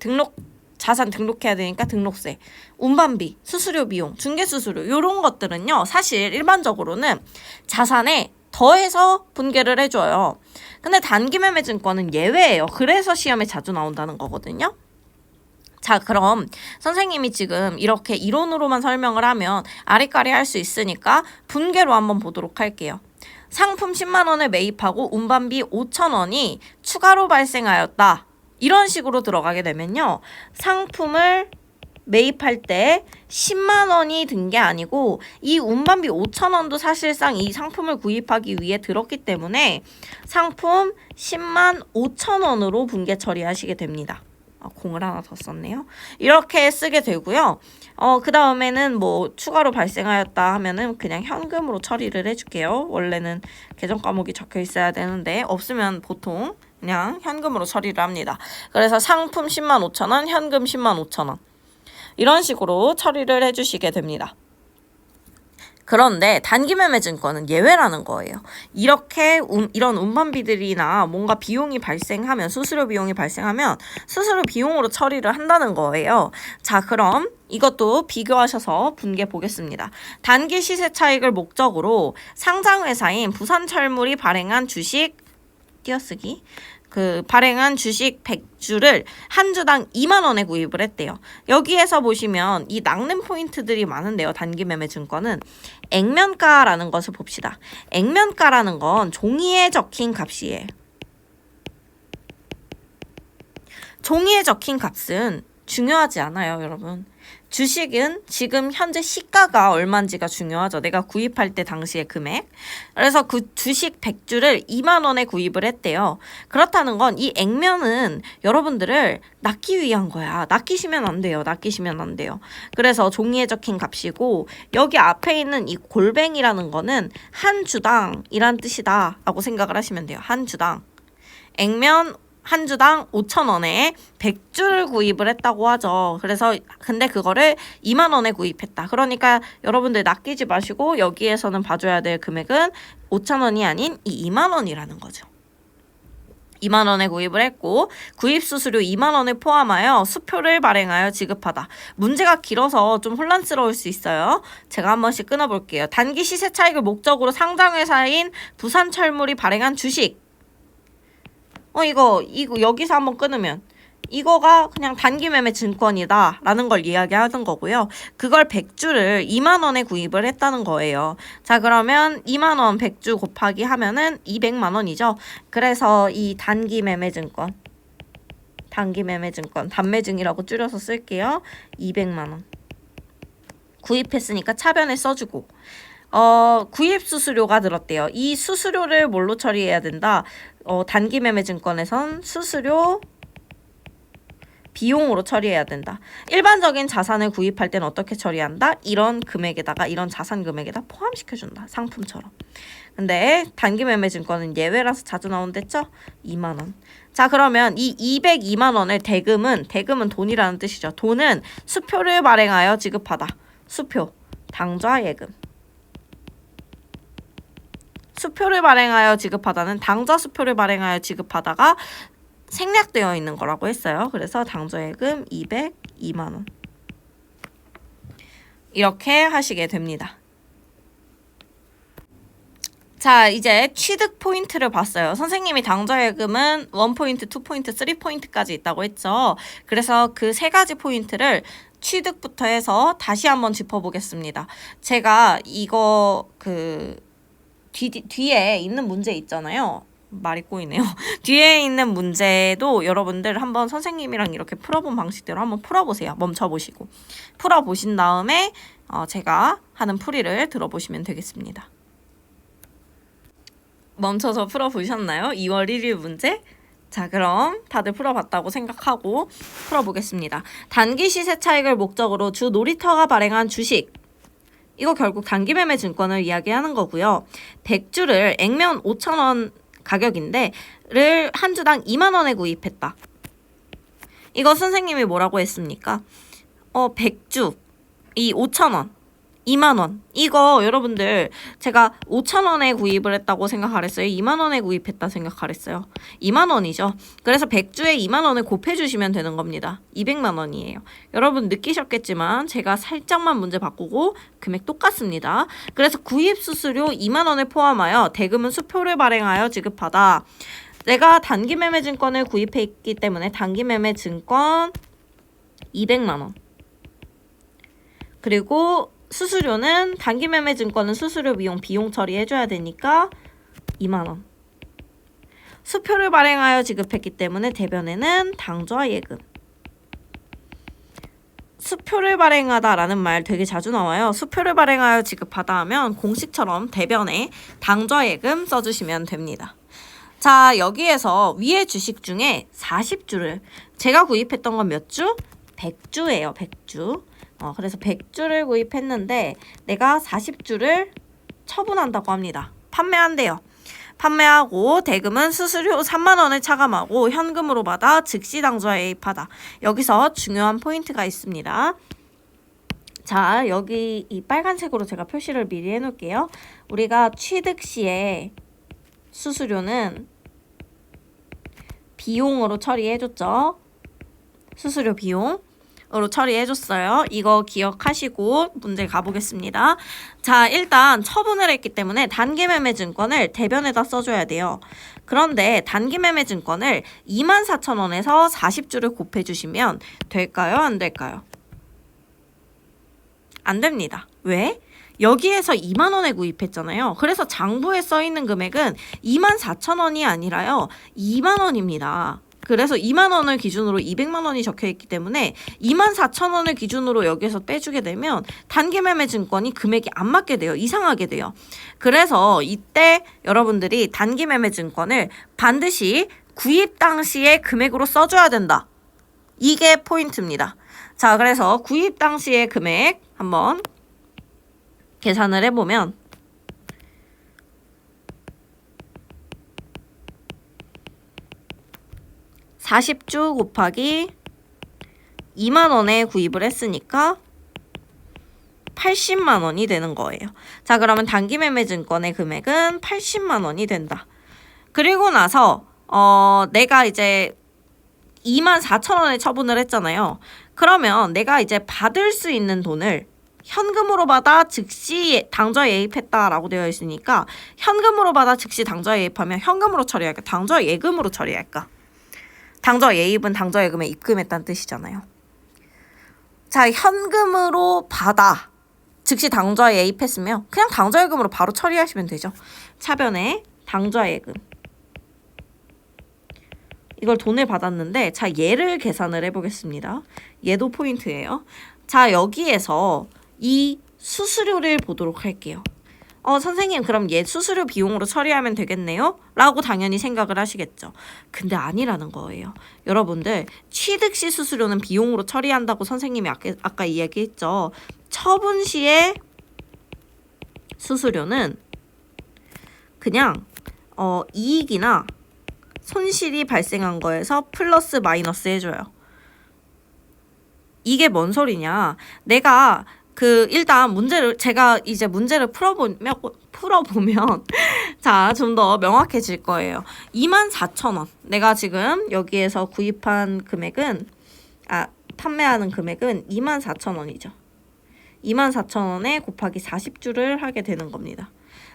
자산 등록해야 되니까 등록세, 운반비, 수수료 비용, 중개수수료 이런 것들은요. 사실 일반적으로는 자산에 더해서 분계를 해줘요. 근데 단기 매매 증권은 예외예요. 그래서 시험에 자주 나온다는 거거든요. 자, 그럼 선생님이 지금 이렇게 이론으로만 설명을 하면 아리까리 할 수 있으니까 분계로 한번 보도록 할게요. 상품 10만 원을 매입하고 운반비 5천 원이 추가로 발생하였다. 이런 식으로 들어가게 되면요. 상품을 매입할 때 10만 원이 든 게 아니고 이 운반비 5천 원도 사실상 이 상품을 구입하기 위해 들었기 때문에 상품 10만 5천 원으로 분계 처리하시게 됩니다. 공을 하나 더 썼네요. 이렇게 쓰게 되고요. 그 다음에는 뭐 추가로 발생하였다 하면은 그냥 현금으로 처리를 해줄게요. 원래는 계정 과목이 적혀 있어야 되는데 없으면 보통 그냥 현금으로 처리를 합니다. 그래서 상품 10만 5천 원, 현금 10만 5천 원. 이런 식으로 처리를 해주시게 됩니다. 그런데 단기 매매 증권은 예외라는 거예요. 이렇게 이런 운반비들이나 뭔가 비용이 발생하면, 수수료 비용이 발생하면 수수료 비용으로 처리를 한다는 거예요. 자, 그럼 이것도 비교하셔서 분계 보겠습니다. 단기 시세 차익을 목적으로 상장회사인 부산철물이 발행한 주식 띄어쓰기 그 발행한 주식 100주를 한 주당 2만 원에 구입을 했대요. 여기에서 보시면 이 낚는 포인트들이 많은데요. 단기 매매 증권은 액면가라는 것을 봅시다. 액면가라는 건 종이에 적힌 값이에요. 종이에 적힌 값은 중요하지 않아요, 여러분. 주식은 지금 현재 시가가 얼마인지가 중요하죠. 내가 구입할 때 당시의 금액. 그래서 그 주식 100주를 2만 원에 구입을 했대요. 그렇다는 건 이 액면은 여러분들을 낚기 위한 거야. 낚이시면 안 돼요. 낚이시면 안 돼요. 그래서 종이에 적힌 값이고 여기 앞에 있는 이 골뱅이라는 거는 한 주당이란 뜻이다 라고 생각을 하시면 돼요. 한 주당. 액면 한 주당 5,000원에 100주를 구입을 했다고 하죠. 그래서 근데 그거를 2만 원에 구입했다. 그러니까 여러분들 낚이지 마시고 여기에서는 봐줘야 될 금액은 5,000원이 아닌 이 2만 원이라는 거죠. 2만 원에 구입을 했고 구입 수수료 2만 원을 포함하여 수표를 발행하여 지급하다. 문제가 길어서 좀 혼란스러울 수 있어요. 제가 한 번씩 끊어볼게요. 단기 시세 차익을 목적으로 상장회사인 부산철물이 발행한 주식. 이거 여기서 한번 끊으면 이거가 그냥 단기 매매 증권이다 라는 걸 이야기하는 거고요. 그걸 100주를 2만 원에 구입을 했다는 거예요. 자, 그러면 2만 원 100주 곱하기 하면은 200만 원이죠. 그래서 이 단기 매매 증권 단매증이라고 줄여서 쓸게요. 200만 원 구입했으니까 차변에 써주고 구입 수수료가 들었대요. 이 수수료를 뭘로 처리해야 된다? 단기 매매 증권에선 수수료 비용으로 처리해야 된다. 일반적인 자산을 구입할 때는 어떻게 처리한다? 이런 금액에다가 이런 자산 금액에다 포함시켜준다. 상품처럼. 근데 단기 매매 증권은 예외라서 자주 나온댔죠? 2만 원. 자, 그러면 이 202만 원을 대금은 돈이라는 뜻이죠. 돈은 수표를 발행하여 지급하다. 수표, 당좌 예금. 수표를 발행하여 지급하다는 당좌 수표를 발행하여 지급하다가 생략되어 있는 거라고 했어요. 그래서 당좌예금 202만 원 이렇게 하시게 됩니다. 자, 이제 취득 포인트를 봤어요. 선생님이 당좌예금은 1포인트, 2포인트, 3포인트까지 있다고 했죠. 그래서 그 세 가지 포인트를 취득부터 해서 다시 한번 짚어보겠습니다. 제가 이거 뒤에 있는 문제 있잖아요. 말이 꼬이네요. 뒤에 있는 문제도 여러분들 한번 선생님이랑 이렇게 풀어본 방식대로 한번 풀어보세요. 멈춰보시고. 풀어보신 다음에 제가 하는 풀이를 들어보시면 되겠습니다. 멈춰서 풀어보셨나요? 2월 1일 문제? 자, 그럼 다들 풀어봤다고 생각하고 풀어보겠습니다. 단기 시세 차익을 목적으로 주 놀이터가 발행한 주식. 이거 결국 단기 매매 증권을 이야기하는 거고요. 100주를 액면 5,000원 가격인데 를 한 주당 2만 원에 구입했다. 이거 선생님이 뭐라고 했습니까? 100주 이 5,000원 2만 원. 이거 여러분들 제가 5,000원에 구입을 했다고 생각하랬어요. 2만 원에 구입했다 생각하랬어요. 2만 원이죠. 그래서 100주에 2만 원을 곱해주시면 되는 겁니다. 200만 원이에요. 여러분 느끼셨겠지만 제가 살짝만 문제 바꾸고 금액 똑같습니다. 그래서 구입 수수료 2만 원을 포함하여 대금은 수표를 발행하여 지급하다. 내가 단기 매매 증권을 구입했기 때문에 단기 매매 증권 200만 원. 그리고 수수료는 단기 매매 증권은 수수료 비용 처리해줘야 되니까 2만 원. 수표를 발행하여 지급했기 때문에 대변에는 당좌 예금. 수표를 발행하다라는 말 되게 자주 나와요. 수표를 발행하여 지급하다 하면 공식처럼 대변에 당좌 예금 써주시면 됩니다. 자, 여기에서 위의 주식 중에 40주를 제가 구입했던 건 몇 주? 100주예요. 100주. 그래서 100주를 구입했는데 내가 40주를 처분한다고 합니다. 판매한대요. 판매하고 대금은 수수료 3만 원을 차감하고 현금으로 받아 즉시 당좌에 입하다. 여기서 중요한 포인트가 있습니다. 자, 여기 이 빨간색으로 제가 표시를 미리 해놓을게요. 우리가 취득 시에 수수료는 비용으로 처리해줬죠. 수수료 비용. 으로 처리해줬어요. 이거 기억하시고 문제 가보겠습니다. 자, 일단 처분을 했기 때문에 단기매매증권을 대변에다 써줘야 돼요. 그런데 단기매매증권을 24,000원에서 40주를 곱해주시면 될까요? 안 될까요? 안 됩니다. 왜? 여기에서 2만원에 구입했잖아요. 그래서 장부에 써있는 금액은 24,000원이 아니라요. 2만원입니다. 그래서 2만원을 기준으로 200만원이 적혀있기 때문에 24,000원을 기준으로 여기서 빼주게 되면 단기매매 증권이 금액이 안 맞게 돼요. 이상하게 돼요. 그래서 이때 여러분들이 단기매매 증권을 반드시 구입 당시의 금액으로 써줘야 된다. 이게 포인트입니다. 자, 그래서 구입 당시의 금액 한번 계산을 해보면 40주 곱하기 2만원에 구입을 했으니까 80만원이 되는 거예요. 자, 그러면 단기매매증권의 금액은 80만원이 된다. 그리고 나서 내가 이제 24,000원에 처분을 했잖아요. 그러면 내가 이제 받을 수 있는 돈을 현금으로 받아 즉시 당좌 예입했다라고 되어 있으니까 현금으로 받아 즉시 당좌 예입하면 현금으로 처리할까? 당좌 예금으로 처리할까? 당좌 예입은 당좌 예금에 입금했다는 뜻이잖아요. 자, 현금으로 받아 즉시 당좌 예입했으면 그냥 당좌 예금으로 바로 처리하시면 되죠. 차변에 당좌 예금. 이걸 돈을 받았는데 자, 얘를 계산을 해보겠습니다. 얘도 포인트예요. 자, 여기에서 이 수수료를 보도록 할게요. 선생님 그럼 얘 수수료 비용으로 처리하면 되겠네요? 라고 당연히 생각을 하시겠죠. 근데 아니라는 거예요. 여러분들 취득 시 수수료는 비용으로 처리한다고 선생님이 아까 이야기했죠. 처분 시의 수수료는 그냥 이익이나 손실이 발생한 거에서 플러스 마이너스 해줘요. 이게 뭔 소리냐. 내가 일단 제가 이제 문제를 풀어보면 자, 좀 더 명확해질 거예요. 24,000원. 내가 지금 여기에서 구입한 금액은, 판매하는 금액은 24,000원이죠. 24,000원에 곱하기 40주를 하게 되는 겁니다.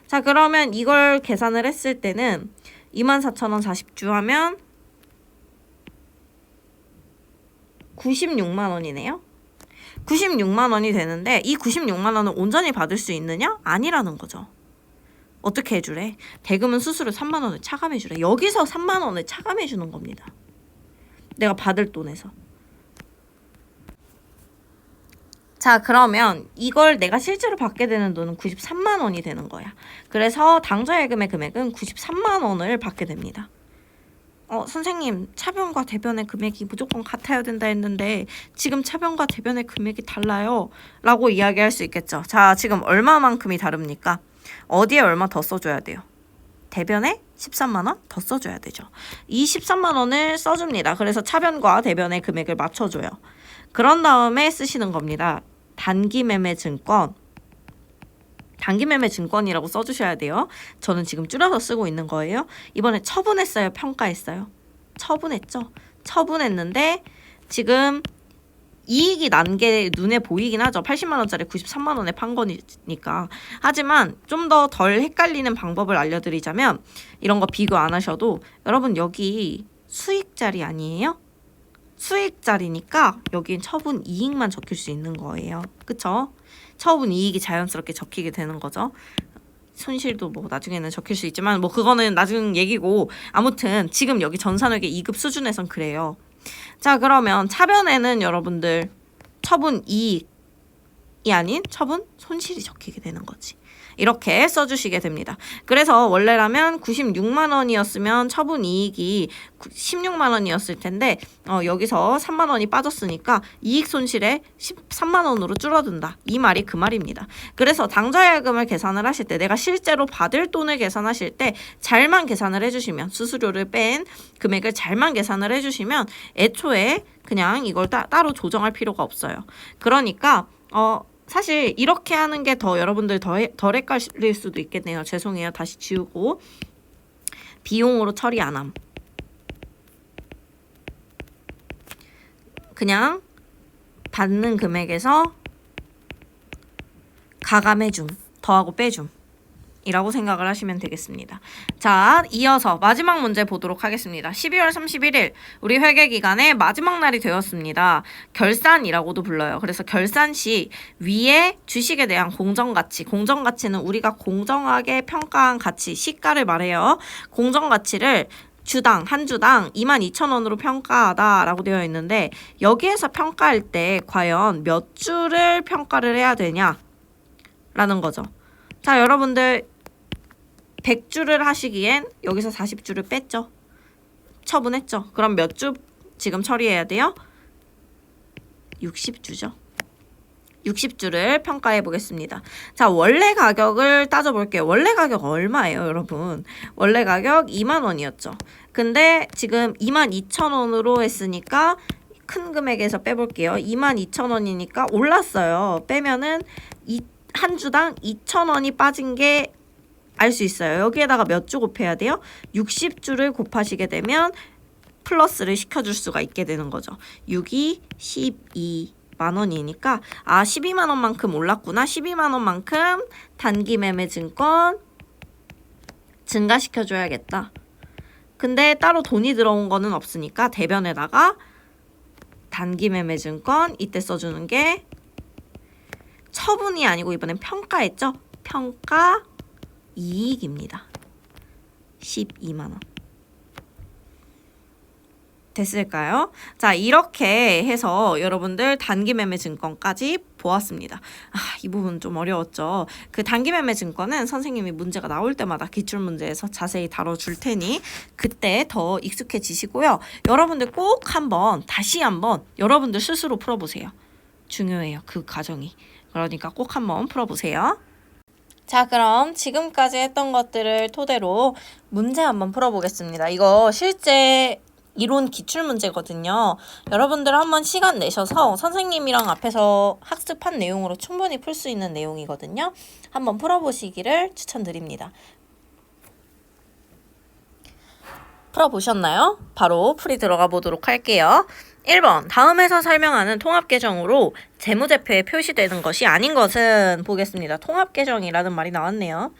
자, 그러면 이걸 계산을 했을 때는 24,000원 40주 하면 96만 원이네요. 96만 원이 되는데 이 96만 원을 온전히 받을 수 있느냐? 아니라는 거죠. 어떻게 해주래? 대금은 수수료 3만 원을 차감해주래. 여기서 3만 원을 차감해주는 겁니다. 내가 받을 돈에서. 자, 그러면 이걸 내가 실제로 받게 되는 돈은 93만 원이 되는 거야. 그래서 당좌 예금의 금액은 93만 원을 받게 됩니다. 선생님, 차변과 대변의 금액이 무조건 같아야 된다 했는데 지금 차변과 대변의 금액이 달라요. 라고 이야기할 수 있겠죠. 자, 지금 얼마만큼이 다릅니까? 어디에 얼마 더 써줘야 돼요? 대변에 13만 원 더 써줘야 되죠. 이 13만 원을 써줍니다. 그래서 차변과 대변의 금액을 맞춰줘요. 그런 다음에 쓰시는 겁니다. 단기매매증권. 단기매매증권이라고 써주셔야 돼요. 저는 지금 줄여서 쓰고 있는 거예요. 이번에 처분했어요? 평가했어요? 처분했죠? 처분했는데 지금 이익이 난 게 눈에 보이긴 하죠. 80만 원짜리 93만 원에 판 거니까. 하지만 좀 더 덜 헷갈리는 방법을 알려드리자면 이런 거 비교 안 하셔도 여러분 여기 수익자리 아니에요? 수익자리니까 여긴 처분 이익만 적힐 수 있는 거예요. 그쵸? 처분 이익이 자연스럽게 적히게 되는 거죠. 손실도 뭐 나중에는 적힐 수 있지만 뭐 그거는 나중 얘기고 아무튼 지금 여기 전산회계 2급 수준에선 그래요. 자, 그러면 차변에는 여러분들 처분 이익이 아닌 처분 손실이 적히게 되는 거지. 이렇게 써주시게 됩니다. 그래서 원래라면 96만 원이었으면 처분 이익이 16만 원이었을 텐데 여기서 3만 원이 빠졌으니까 이익 손실에 13만 원으로 줄어든다. 이 말이 그 말입니다. 그래서 당좌예금을 계산을 하실 때 내가 실제로 받을 돈을 계산하실 때 잘만 계산을 해주시면 수수료를 뺀 금액을 잘만 계산을 해주시면 애초에 그냥 이걸 따로 조정할 필요가 없어요. 그러니까 사실 이렇게 하는 게 더 여러분들 덜 헷갈릴 수도 있겠네요. 죄송해요. 다시 지우고 비용으로 처리 안 함. 그냥 받는 금액에서 가감해줌, 더하고 빼줌 이라고 생각을 하시면 되겠습니다. 자, 이어서 마지막 문제 보도록 하겠습니다. 12월 31일 우리 회계기간의 마지막 날이 되었습니다. 결산이라고도 불러요. 그래서 결산 시 위에 주식에 대한 공정가치, 공정가치는 우리가 공정하게 평가한 가치, 시가를 말해요. 공정가치를 주당, 한 주당 22,000원으로 평가하다라고 되어 있는데 여기에서 평가할 때 과연 몇 주를 평가를 해야 되냐? 라는 거죠. 자, 여러분들 100주를 하시기엔 여기서 40주를 뺐죠. 처분했죠. 그럼 몇 주 지금 처리해야 돼요? 60주죠. 60주를 평가해 보겠습니다. 자, 원래 가격을 따져볼게요. 원래 가격 얼마예요, 여러분? 원래 가격 2만원이었죠. 근데 지금 22,000원으로 했으니까 큰 금액에서 빼볼게요. 22,000원이니까 올랐어요. 빼면은 한 주당 2,000원이 빠진 게 알 수 있어요. 여기에다가 몇 주 곱해야 돼요? 60주를 곱하시게 되면 플러스를 시켜줄 수가 있게 되는 거죠. 6이 12만원이니까 12만원만큼 올랐구나. 12만원만큼 단기 매매 증권 증가시켜줘야겠다. 근데 따로 돈이 들어온 거는 없으니까 대변에다가 단기 매매 증권 이때 써주는 게 처분이 아니고 이번엔 평가했죠? 평가 이익입니다. 12만원. 됐을까요? 자, 이렇게 해서 여러분들 단기 매매 증권까지 보았습니다. 이 부분 좀 어려웠죠. 그 단기 매매 증권은 선생님이 문제가 나올 때마다 기출문제에서 자세히 다뤄줄 테니 그때 더 익숙해지시고요. 여러분들 꼭 다시 한번 여러분들 스스로 풀어보세요. 중요해요. 그 과정이. 그러니까 꼭 한번 풀어보세요. 자, 그럼 지금까지 했던 것들을 토대로 문제 한번 풀어보겠습니다. 이거 실제 이론 기출문제거든요. 여러분들 한번 시간 내셔서 선생님이랑 앞에서 학습한 내용으로 충분히 풀 수 있는 내용이거든요. 한번 풀어보시기를 추천드립니다. 풀어보셨나요? 바로 풀이 들어가 보도록 할게요. 1번, 다음에서 설명하는 통합계정으로 재무제표에 표시되는 것이 아닌 것은 보겠습니다. 통합계정이라는 말이 나왔네요.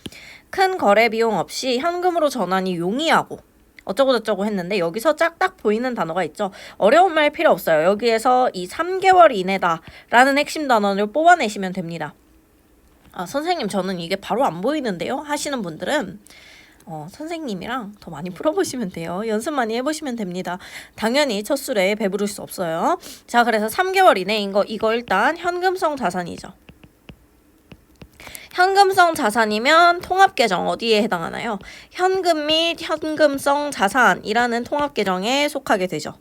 큰 거래 비용 없이 현금으로 전환이 용이하고 어쩌고저쩌고 했는데 여기서 짝딱 보이는 단어가 있죠. 어려운 말 필요 없어요. 여기에서 이 3개월 이내다 라는 핵심 단어를 뽑아내시면 됩니다. 선생님 저는 이게 바로 안 보이는데요 하시는 분들은 선생님이랑 더 많이 풀어보시면 돼요. 연습 많이 해보시면 됩니다. 당연히 첫 술에 배부를 수 없어요. 자, 그래서 3개월 이내인 거 이거 일단 현금성 자산이죠. 현금성 자산이면 통합계정 어디에 해당하나요? 현금 및 현금성 자산이라는 통합계정에 속하게 되죠.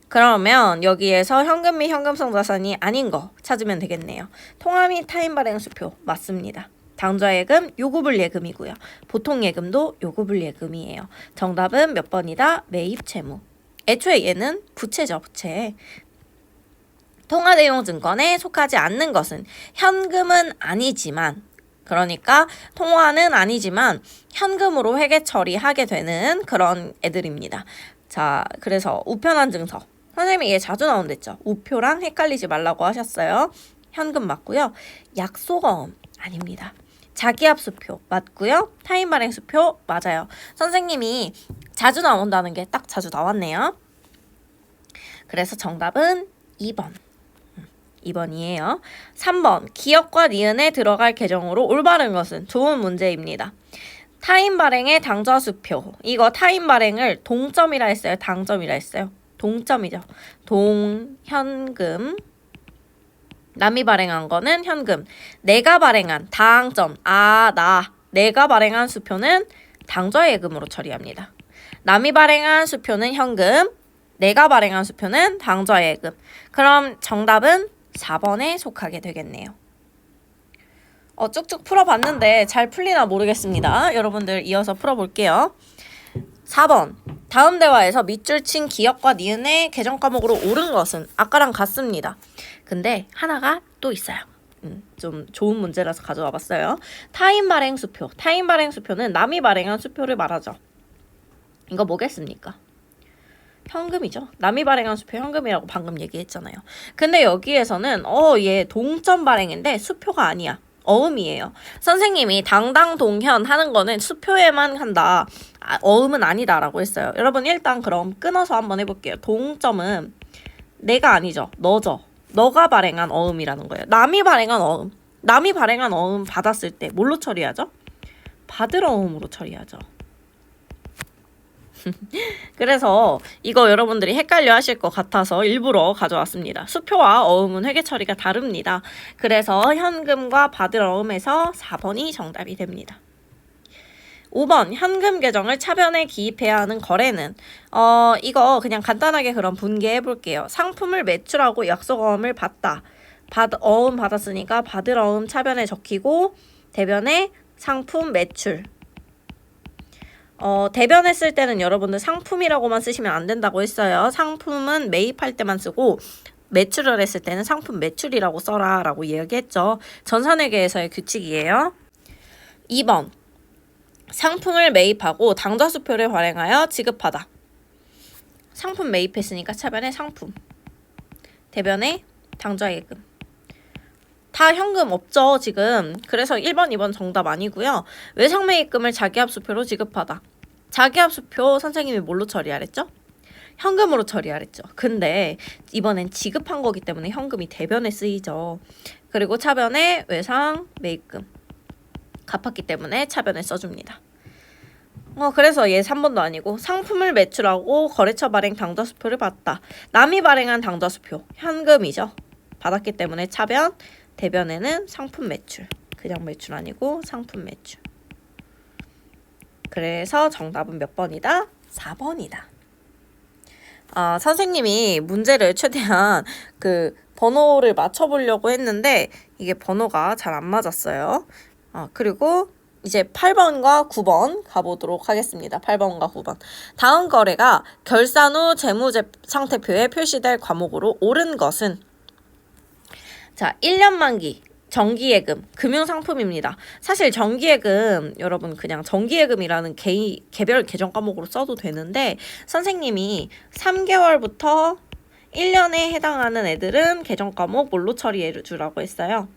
그러면 여기에서 현금 및 현금성 자산이 아닌 거 찾으면 되겠네요. 통화 및 타임 발행 수표 맞습니다. 당좌예금, 요구불예금이고요. 보통예금도 요구불예금이에요. 정답은 몇 번이다? 매입채무. 애초에 얘는 부채죠, 부채. 통화대용증권에 속하지 않는 것은 현금은 아니지만, 그러니까 통화는 아니지만 현금으로 회계 처리하게 되는 그런 애들입니다. 자, 그래서 우편한 증서. 선생님이 얘 자주 나온댔죠. 우표랑 헷갈리지 말라고 하셨어요. 현금 맞고요. 약속어음 아닙니다. 자기압수표 맞고요. 타임 발행 수표 맞아요. 선생님이 자주 나온다는 게 딱 자주 나왔네요. 그래서 정답은 2번. 2번이에요. 3번. 기업과 니은에 들어갈 계정으로 올바른 것은 좋은 문제입니다. 타임 발행의 당좌 수표. 이거 타임 발행을 동점이라 했어요. 당점이라 했어요. 동점이죠. 현금. 남이 발행한 거는 현금. 내가 발행한 당점. 내가 발행한 수표는 당좌예금으로 처리합니다. 남이 발행한 수표는 현금. 내가 발행한 수표는 당좌예금. 그럼 정답은 4번에 속하게 되겠네요. 쭉쭉 풀어봤는데 잘 풀리나 모르겠습니다. 여러분들 이어서 풀어볼게요. 4번. 다음 대화에서 밑줄 친 기업과 니은의 계정 과목으로 옳은 것은 아까랑 같습니다. 근데 하나가 또 있어요. 좀 좋은 문제라서 가져와 봤어요. 타임 발행 수표. 타임 발행 수표는 남이 발행한 수표를 말하죠. 이거 뭐겠습니까? 현금이죠. 남이 발행한 수표 현금이라고 방금 얘기했잖아요. 근데 여기에서는 얘 동점 발행인데 수표가 아니야. 어음이에요. 선생님이 당당동현 하는 거는 수표에만 한다. 어음은 아니다라고 했어요. 여러분 일단 그럼 끊어서 한번 해볼게요. 동점은 내가 아니죠. 너죠. 너가 발행한 어음이라는 거예요. 남이 발행한 어음. 남이 발행한 어음 받았을 때 뭘로 처리하죠? 받을 어음으로 처리하죠. 그래서 이거 여러분들이 헷갈려 하실 것 같아서 일부러 가져왔습니다. 수표와 어음은 회계 처리가 다릅니다. 그래서 현금과 받을 어음에서 4번이 정답이 됩니다. 5번 현금 계정을 차변에 기입해야 하는 거래는 이거 그냥 간단하게 그럼 분개해 볼게요. 상품을 매출하고 약속어음을 받다. 어음 받았으니까 받을 어음 차변에 적히고 대변에 상품 매출. 대변했을 때는 여러분들 상품이라고만 쓰시면 안 된다고 했어요. 상품은 매입할 때만 쓰고 매출을 했을 때는 상품 매출이라고 써라 라고 이야기했죠. 전산회계에서의 규칙이에요. 2번 상품을 매입하고 당좌수표를 발행하여 지급하다. 상품 매입했으니까 차변에 상품, 대변에 당좌예금. 다 현금 없죠 지금. 그래서 1번 2번 정답 아니고요. 외상매입금을 자기합수표로 지급하다. 자기합수표 선생님이 뭘로 처리하랬죠? 현금으로 처리하랬죠. 근데 이번엔 지급한 거기 때문에 현금이 대변에 쓰이죠. 그리고 차변에 외상매입금 갚았기 때문에 차변에 써줍니다. 그래서 얘 3번도 아니고 상품을 매출하고 거래처 발행 당좌수표를 받다. 남이 발행한 당좌수표 현금이죠. 받았기 때문에 차변, 대변에는 상품 매출. 그냥 매출 아니고 상품 매출. 그래서 정답은 몇 번이다? 4번이다. 선생님이 문제를 최대한 그 번호를 맞춰보려고 했는데 이게 번호가 잘 안 맞았어요. 그리고 이제 8번과 9번 가보도록 하겠습니다. 8번과 9번. 다음 거래가 결산 후 재무상태표에 표시될 과목으로 옳은 것은 자, 1년 만기, 정기예금, 금융상품입니다. 사실 정기예금, 여러분 그냥 정기예금이라는 개별 계정 과목으로 써도 되는데 선생님이 3개월부터 1년에 해당하는 애들은 계정 과목 뭘로 처리해 주라고 했어요.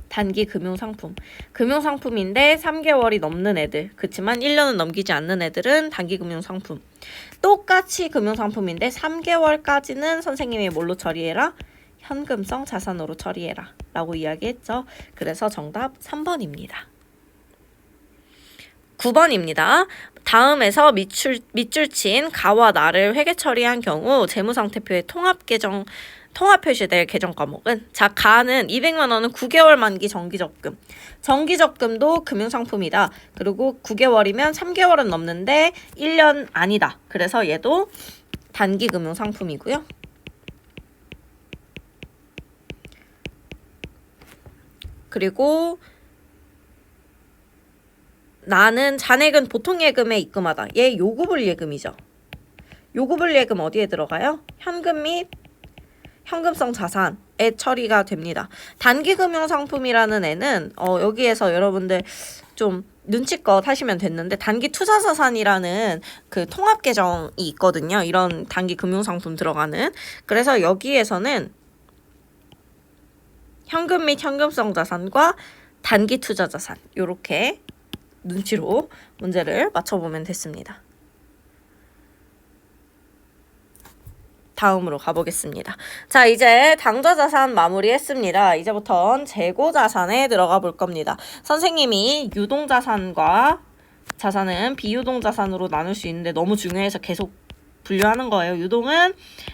단기 금융상품. 금융상품인데 3개월이 넘는 애들, 그치만 1년은 넘기지 않는 애들은 단기 금융상품. 똑같이 금융상품인데 3개월까지는 선생님이 뭘로 처리해라? 현금성 자산으로 처리해라 라고 이야기했죠. 그래서 정답 3번입니다. 9번입니다. 다음에서 밑줄친 가와 나를 회계 처리한 경우 재무상태표에 통합 표시될 계정 과목은 자, 가는 200만 원은 9개월 만기 정기적금. 정기적금도 금융상품이다. 그리고 9개월이면 3개월은 넘는데 1년 아니다. 그래서 얘도 단기 금융상품이고요. 그리고 나는 잔액은 보통 예금에 입금하다. 얘 요구불 예금이죠. 요구불 예금 어디에 들어가요? 현금 및 현금성 자산에 처리가 됩니다. 단기금융상품이라는 애는 여기에서 여러분들 좀 눈치껏 하시면 됐는데 단기 투자자산이라는 그 통합 계정이 있거든요. 이런 단기 금융상품 들어가는. 그래서 여기에서는 현금 및 현금성 자산과 단기 투자 자산 요렇게 눈치로 문제를 맞춰보면 됐습니다. 다음으로 가보겠습니다. 자, 이제 당좌자산 마무리했습니다. 이제부터는 재고자산에 들어가 볼 겁니다. 선생님이 유동자산과 자산은 비유동자산으로 나눌 수 있는데 너무 중요해서 계속 분류하는 거예요. 유동은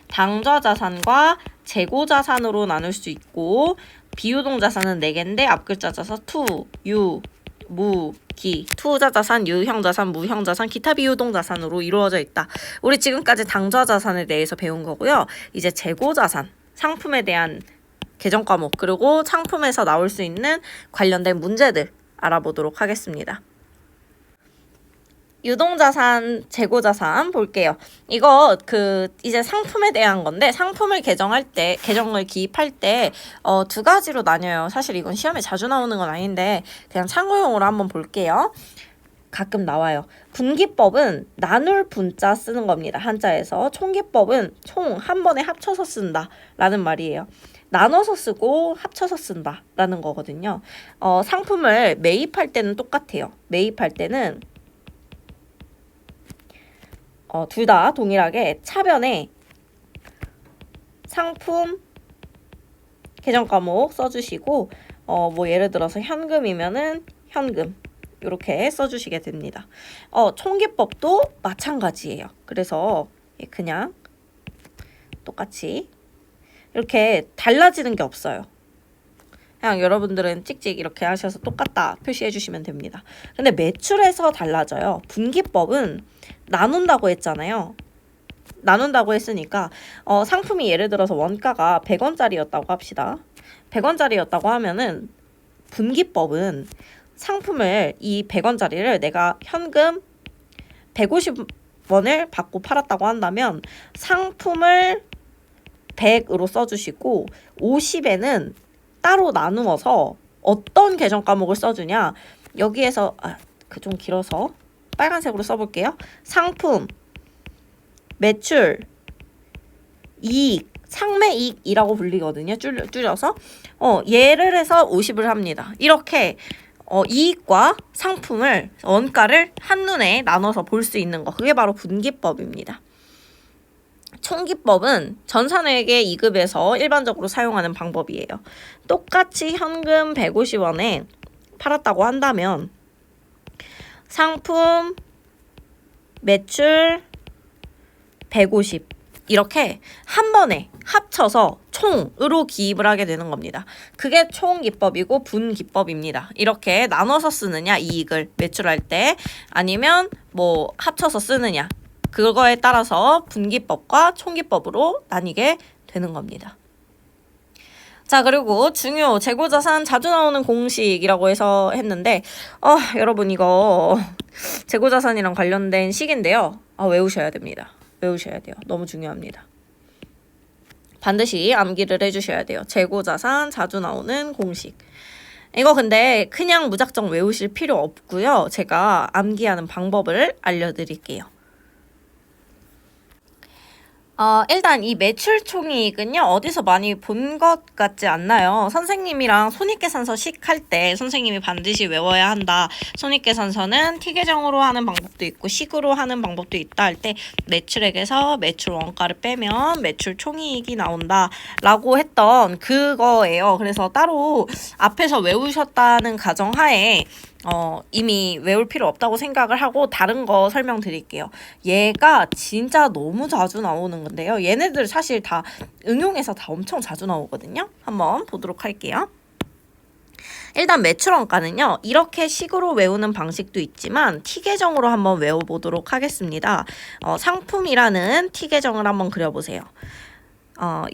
당좌자산과 재고자산으로 나눌 수 있고 비유동자산은 4개인데 앞글자 짜서 투, 유, 무, 기, 투자자산, 유형자산, 무형자산, 기타 비유동자산으로 이루어져 있다. 우리 지금까지 당좌자산에 대해서 배운 거고요. 이제 재고자산, 상품에 대한 계정 과목, 그리고 상품에서 나올 수 있는 관련된 문제들 알아보도록 하겠습니다. 유동자산, 재고자산 볼게요. 이거 이제 상품에 대한 건데 상품을 계정을 기입할 때 2가지로 나뉘어요. 사실 이건 시험에 자주 나오는 건 아닌데 그냥 참고용으로 한번 볼게요. 가끔 나와요. 분기법은 나눌 분자 쓰는 겁니다. 한자에서. 총기법은 총 한 번에 합쳐서 쓴다 라는 말이에요. 나눠서 쓰고 합쳐서 쓴다 라는 거거든요. 상품을 매입할 때는 똑같아요. 매입할 때는 둘 다 동일하게 차변에 상품 계정 과목 써주시고 뭐 예를 들어서 현금이면은 현금 이렇게 써주시게 됩니다. 총기법도 마찬가지예요. 그래서 그냥 똑같이 이렇게 달라지는 게 없어요. 그냥 여러분들은 찍찍 이렇게 하셔서 똑같다 표시해 주시면 됩니다. 근데 매출에서 달라져요. 분기법은 나눈다고 했잖아요. 나눈다고 했으니까 상품이 예를 들어서 원가가 100원짜리였다고 합시다. 100원짜리였다고 하면은 분기법은 상품을 이 100원짜리를 내가 현금 150원을 받고 팔았다고 한다면 상품을 100으로 써주시고 50에는 따로 나누어서 어떤 계정 과목을 써주냐 여기에서 좀 길어서 빨간색으로 써볼게요. 상품, 매출, 이익, 상매이익이라고 불리거든요. 줄여서 예를 해서 50을 합니다. 이렇게 이익과 상품을 원가를 한눈에 나눠서 볼 수 있는 거 그게 바로 분기법입니다. 총기법은 전산회계 2급에서 일반적으로 사용하는 방법이에요. 똑같이 현금 150원에 팔았다고 한다면 상품, 매출 150 이렇게 한 번에 합쳐서 총으로 기입을 하게 되는 겁니다. 그게 총기법이고 분기법입니다. 이렇게 나눠서 쓰느냐 이익을 매출할 때 아니면 뭐 합쳐서 쓰느냐 그거에 따라서 분기법과 총기법으로 나뉘게 되는 겁니다. 자 그리고 중요 재고자산 자주 나오는 공식이라고 해서 했는데 여러분 이거 재고자산이랑 관련된 식인데요. 외우셔야 됩니다. 외우셔야 돼요. 너무 중요합니다. 반드시 암기를 해주셔야 돼요. 재고자산 자주 나오는 공식. 이거 근데 그냥 무작정 외우실 필요 없고요. 제가 암기하는 방법을 알려드릴게요. 일단 이 매출총이익은요 어디서 많이 본 것 같지 않나요? 선생님이랑 손익계산서식 할 때 선생님이 반드시 외워야 한다. 손익계산서는 T계정으로 하는 방법도 있고 식으로 하는 방법도 있다 할 때 매출액에서 매출 원가를 빼면 매출총이익이 나온다 라고 했던 그거예요. 그래서 따로 앞에서 외우셨다는 가정하에 이미 외울 필요 없다고 생각을 하고 다른 거 설명드릴게요. 얘가 진짜 너무 자주 나오는 건데요. 얘네들 사실 다 응용해서 다 엄청 자주 나오거든요. 한번 보도록 할게요. 일단 매출원가는요. 이렇게 식으로 외우는 방식도 있지만 T계정으로 한번 외워보도록 하겠습니다. 상품이라는 T계정을 한번 그려보세요.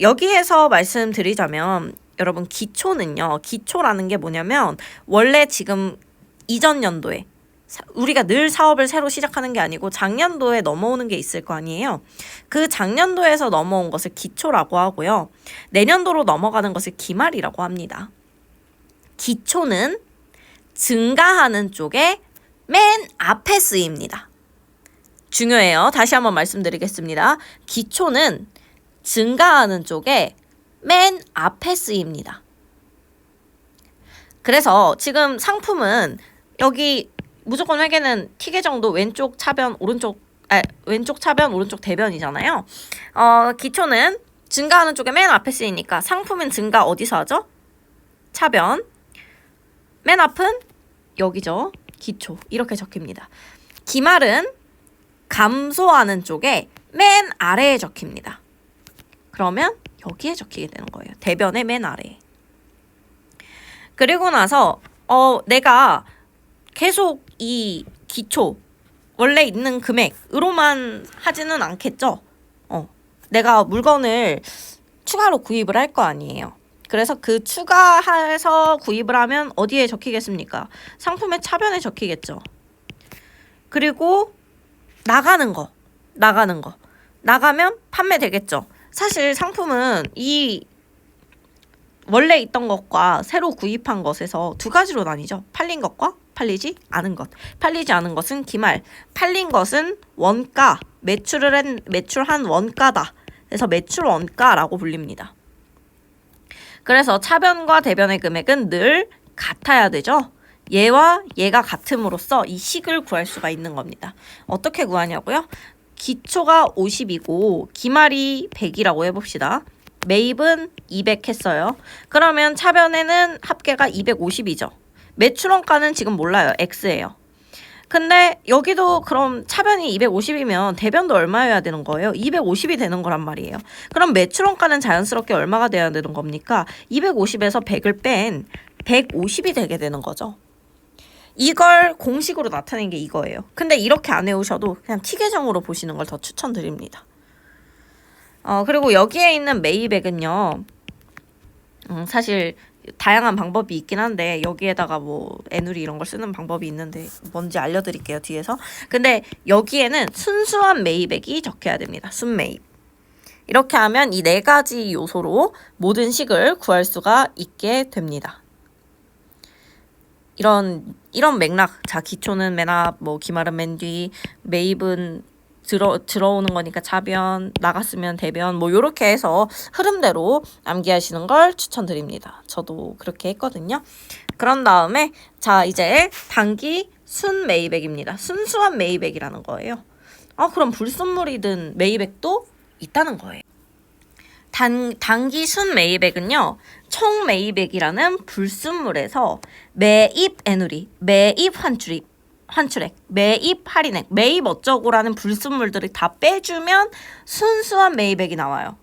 여기에서 말씀드리자면 여러분 기초는요. 기초라는 게 뭐냐면 원래 지금 이전 연도에 우리가 늘 사업을 새로 시작하는 게 아니고 작년도에 넘어오는 게 있을 거 아니에요. 그 작년도에서 넘어온 것을 기초라고 하고요. 내년도로 넘어가는 것을 기말이라고 합니다. 기초는 증가하는 쪽에 맨 앞에 쓰입니다. 중요해요. 다시 한번 말씀드리겠습니다. 기초는 증가하는 쪽에 맨 앞에 쓰입니다. 그래서 지금 상품은 여기 무조건 회계는 T계정도 왼쪽 차변 오른쪽 대변이잖아요. 기초는 증가하는 쪽에 맨 앞에 쓰이니까 상품은 증가 어디서 하죠? 차변. 맨 앞은 여기죠. 기초. 이렇게 적힙니다. 기말은 감소하는 쪽에 맨 아래에 적힙니다. 그러면 여기에 적히게 되는 거예요. 대변의 맨 아래에. 그리고 나서 내가 계속 이 기초 원래 있는 금액으로만 하지는 않겠죠. 내가 물건을 추가로 구입을 할 거 아니에요. 그래서 그 추가해서 구입을 하면 어디에 적히겠습니까? 상품의 차변에 적히겠죠. 그리고 나가면 판매되겠죠. 사실 상품은 이 원래 있던 것과 새로 구입한 것에서 두 가지로 나뉘죠. 팔린 것과 팔리지 않은 것. 팔리지 않은 것은 기말. 팔린 것은 원가. 매출한 원가다. 그래서 매출 원가라고 불립니다. 그래서 차변과 대변의 금액은 늘 같아야 되죠. 얘와 얘가 같음으로써 이 식을 구할 수가 있는 겁니다. 어떻게 구하냐고요? 기초가 50이고 기말이 100이라고 해봅시다. 매입은 200 했어요. 그러면 차변에는 합계가 250이죠. 매출원가는 지금 몰라요. X예요. 근데 여기도 그럼 차변이 250이면 대변도 얼마여야 되는 거예요? 250이 되는 거란 말이에요. 그럼 매출원가는 자연스럽게 얼마가 돼야 되는 겁니까? 250에서 100을 뺀 150이 되게 되는 거죠. 이걸 공식으로 나타낸 게 이거예요. 근데 이렇게 안 외우셔도 그냥 T계정으로 보시는 걸 더 추천드립니다. 그리고 여기에 있는 매입액은요. 사실 다양한 방법이 있긴 한데 여기에다가 뭐 애누리 이런 걸 쓰는 방법이 있는데 뭔지 알려드릴게요. 뒤에서. 근데 여기에는 순수한 매입액이 적혀야 됩니다. 순매입. 이렇게 하면 이 네 가지 요소로 모든 식을 구할 수가 있게 됩니다. 이런 맥락. 자, 기초는 맨 앞, 뭐 기말은 맨 뒤, 매입은 들어오는 거니까 차변, 나갔으면 대변, 뭐 요렇게 해서 흐름대로 암기하시는 걸 추천드립니다. 저도 그렇게 했거든요. 그런 다음에 자, 이제 단기 순 매입액입니다. 순수한 매입액이라는 거예요. 그럼 불순물이든 매입액도 있다는 거예요. 단기 순 매입액은요, 총 매입액이라는 불순물에서 매입 애누리, 매입 환출액, 매입 할인액, 매입 어쩌고라는 불순물들을 다 빼주면 순수한 매입액이 나와요.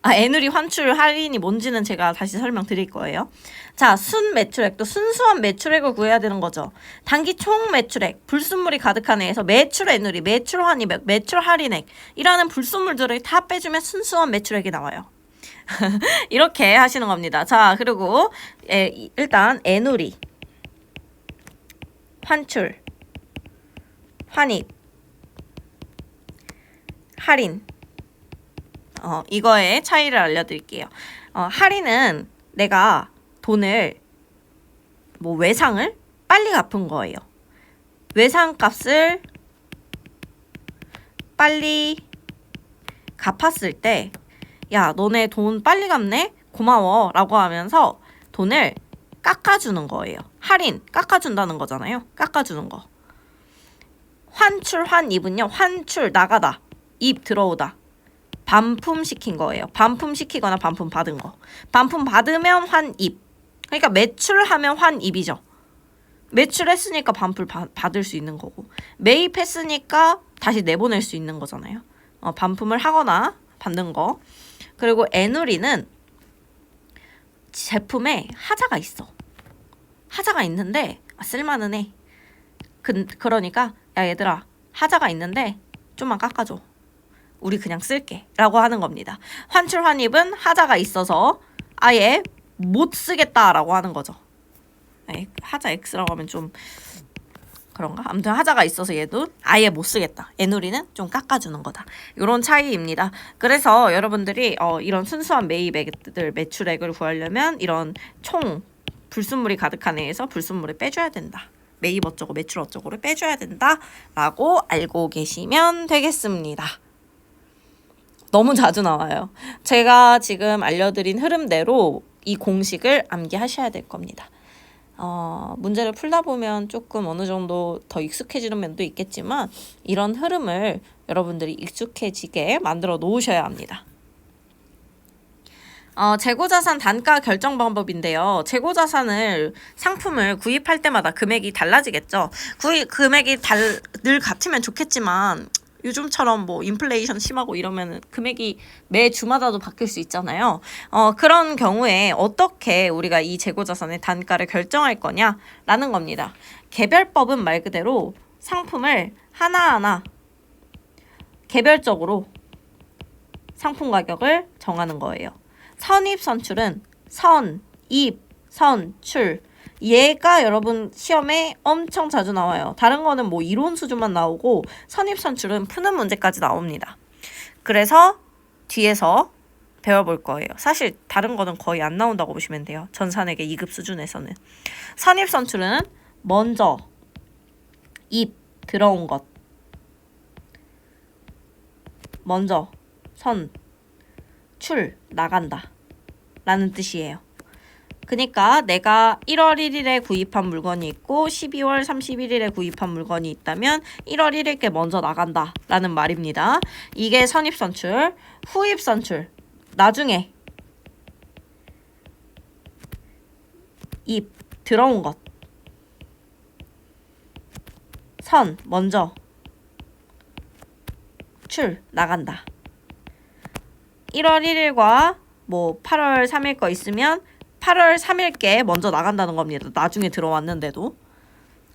애누리 환출 할인이 뭔지는 제가 다시 설명드릴 거예요. 자, 순 매출액도 순수한 매출액을 구해야 되는 거죠. 단기 총 매출액, 불순물이 가득한 애에서 매출 애누리, 매출 환입액, 매출 할인액 이라는 불순물들을 다 빼주면 순수한 매출액이 나와요. 이렇게 하시는 겁니다. 자, 그리고 일단 애누리, 환출, 환입, 할인 이거의 차이를 알려드릴게요. 할인은 내가 돈을 뭐 외상을 빨리 갚은 거예요. 외상값을 빨리 갚았을 때 야, 너네 돈 빨리 갚네? 고마워 라고 하면서 돈을 깎아주는 거예요. 할인, 깎아준다는 거잖아요. 깎아주는 거. 환출, 환입은요. 환출, 나가다. 입, 들어오다. 반품시킨 거예요. 반품시키거나 반품 받은 거. 반품 받으면 환입. 그러니까 매출하면 환입이죠. 매출했으니까 반품 받을 수 있는 거고, 매입했으니까 다시 내보낼 수 있는 거잖아요. 반품을 하거나 받는 거. 그리고 애누리는 제품에 하자가 있어. 하자가 있는데 쓸만은 해. 그러니까 야, 얘들아, 하자가 있는데 좀만 깎아줘. 우리 그냥 쓸게 라고 하는 겁니다. 환출 환입은 하자가 있어서 아예 못 쓰겠다라고 하는 거죠. 하자 X라고 하면 좀 그런가? 아무튼 하자가 있어서 얘도 아예 못 쓰겠다. 애누리는 좀 깎아주는 거다. 이런 차이입니다. 그래서 여러분들이 이런 순수한 매입액들 매출액을 구하려면 이런 총 불순물이 가득한 애에서 불순물을 빼줘야 된다. 매입 어쩌고 매출 어쩌고를 빼줘야 된다 라고 알고 계시면 되겠습니다. 너무 자주 나와요. 제가 지금 알려드린 흐름대로 이 공식을 암기하셔야 될 겁니다. 문제를 풀다 보면 조금 어느 정도 더 익숙해지는 면도 있겠지만 이런 흐름을 여러분들이 익숙해지게 만들어 놓으셔야 합니다. 재고자산 단가 결정 방법인데요. 재고자산을 상품을 구입할 때마다 금액이 달라지겠죠. 금액이 늘 같으면 좋겠지만 요즘처럼 뭐 인플레이션 심하고 이러면 금액이 매 주마다도 바뀔 수 있잖아요. 그런 경우에 어떻게 우리가 이 재고자산의 단가를 결정할 거냐라는 겁니다. 개별법은 말 그대로 상품을 하나하나 개별적으로 상품 가격을 정하는 거예요. 선입선출은 선입, 선출 얘가 여러분 시험에 엄청 자주 나와요. 다른 거는 뭐 이론 수준만 나오고 선입선출은 푸는 문제까지 나옵니다. 그래서 뒤에서 배워볼 거예요. 사실 다른 거는 거의 안 나온다고 보시면 돼요. 전산회계 2급 수준에서는. 선입선출은 먼저 입 들어온 것. 먼저 선 출 나간다 라는 뜻이에요. 그러니까 내가 1월 1일에 구입한 물건이 있고 12월 31일에 구입한 물건이 있다면 1월 1일께 먼저 나간다 라는 말입니다. 이게 선입선출. 후입선출. 나중에 입 들어온 것. 선 먼저 출 나간다. 1월 1일과 뭐 8월 3일 거 있으면 8월 3일께 먼저 나간다는 겁니다. 나중에 들어왔는데도.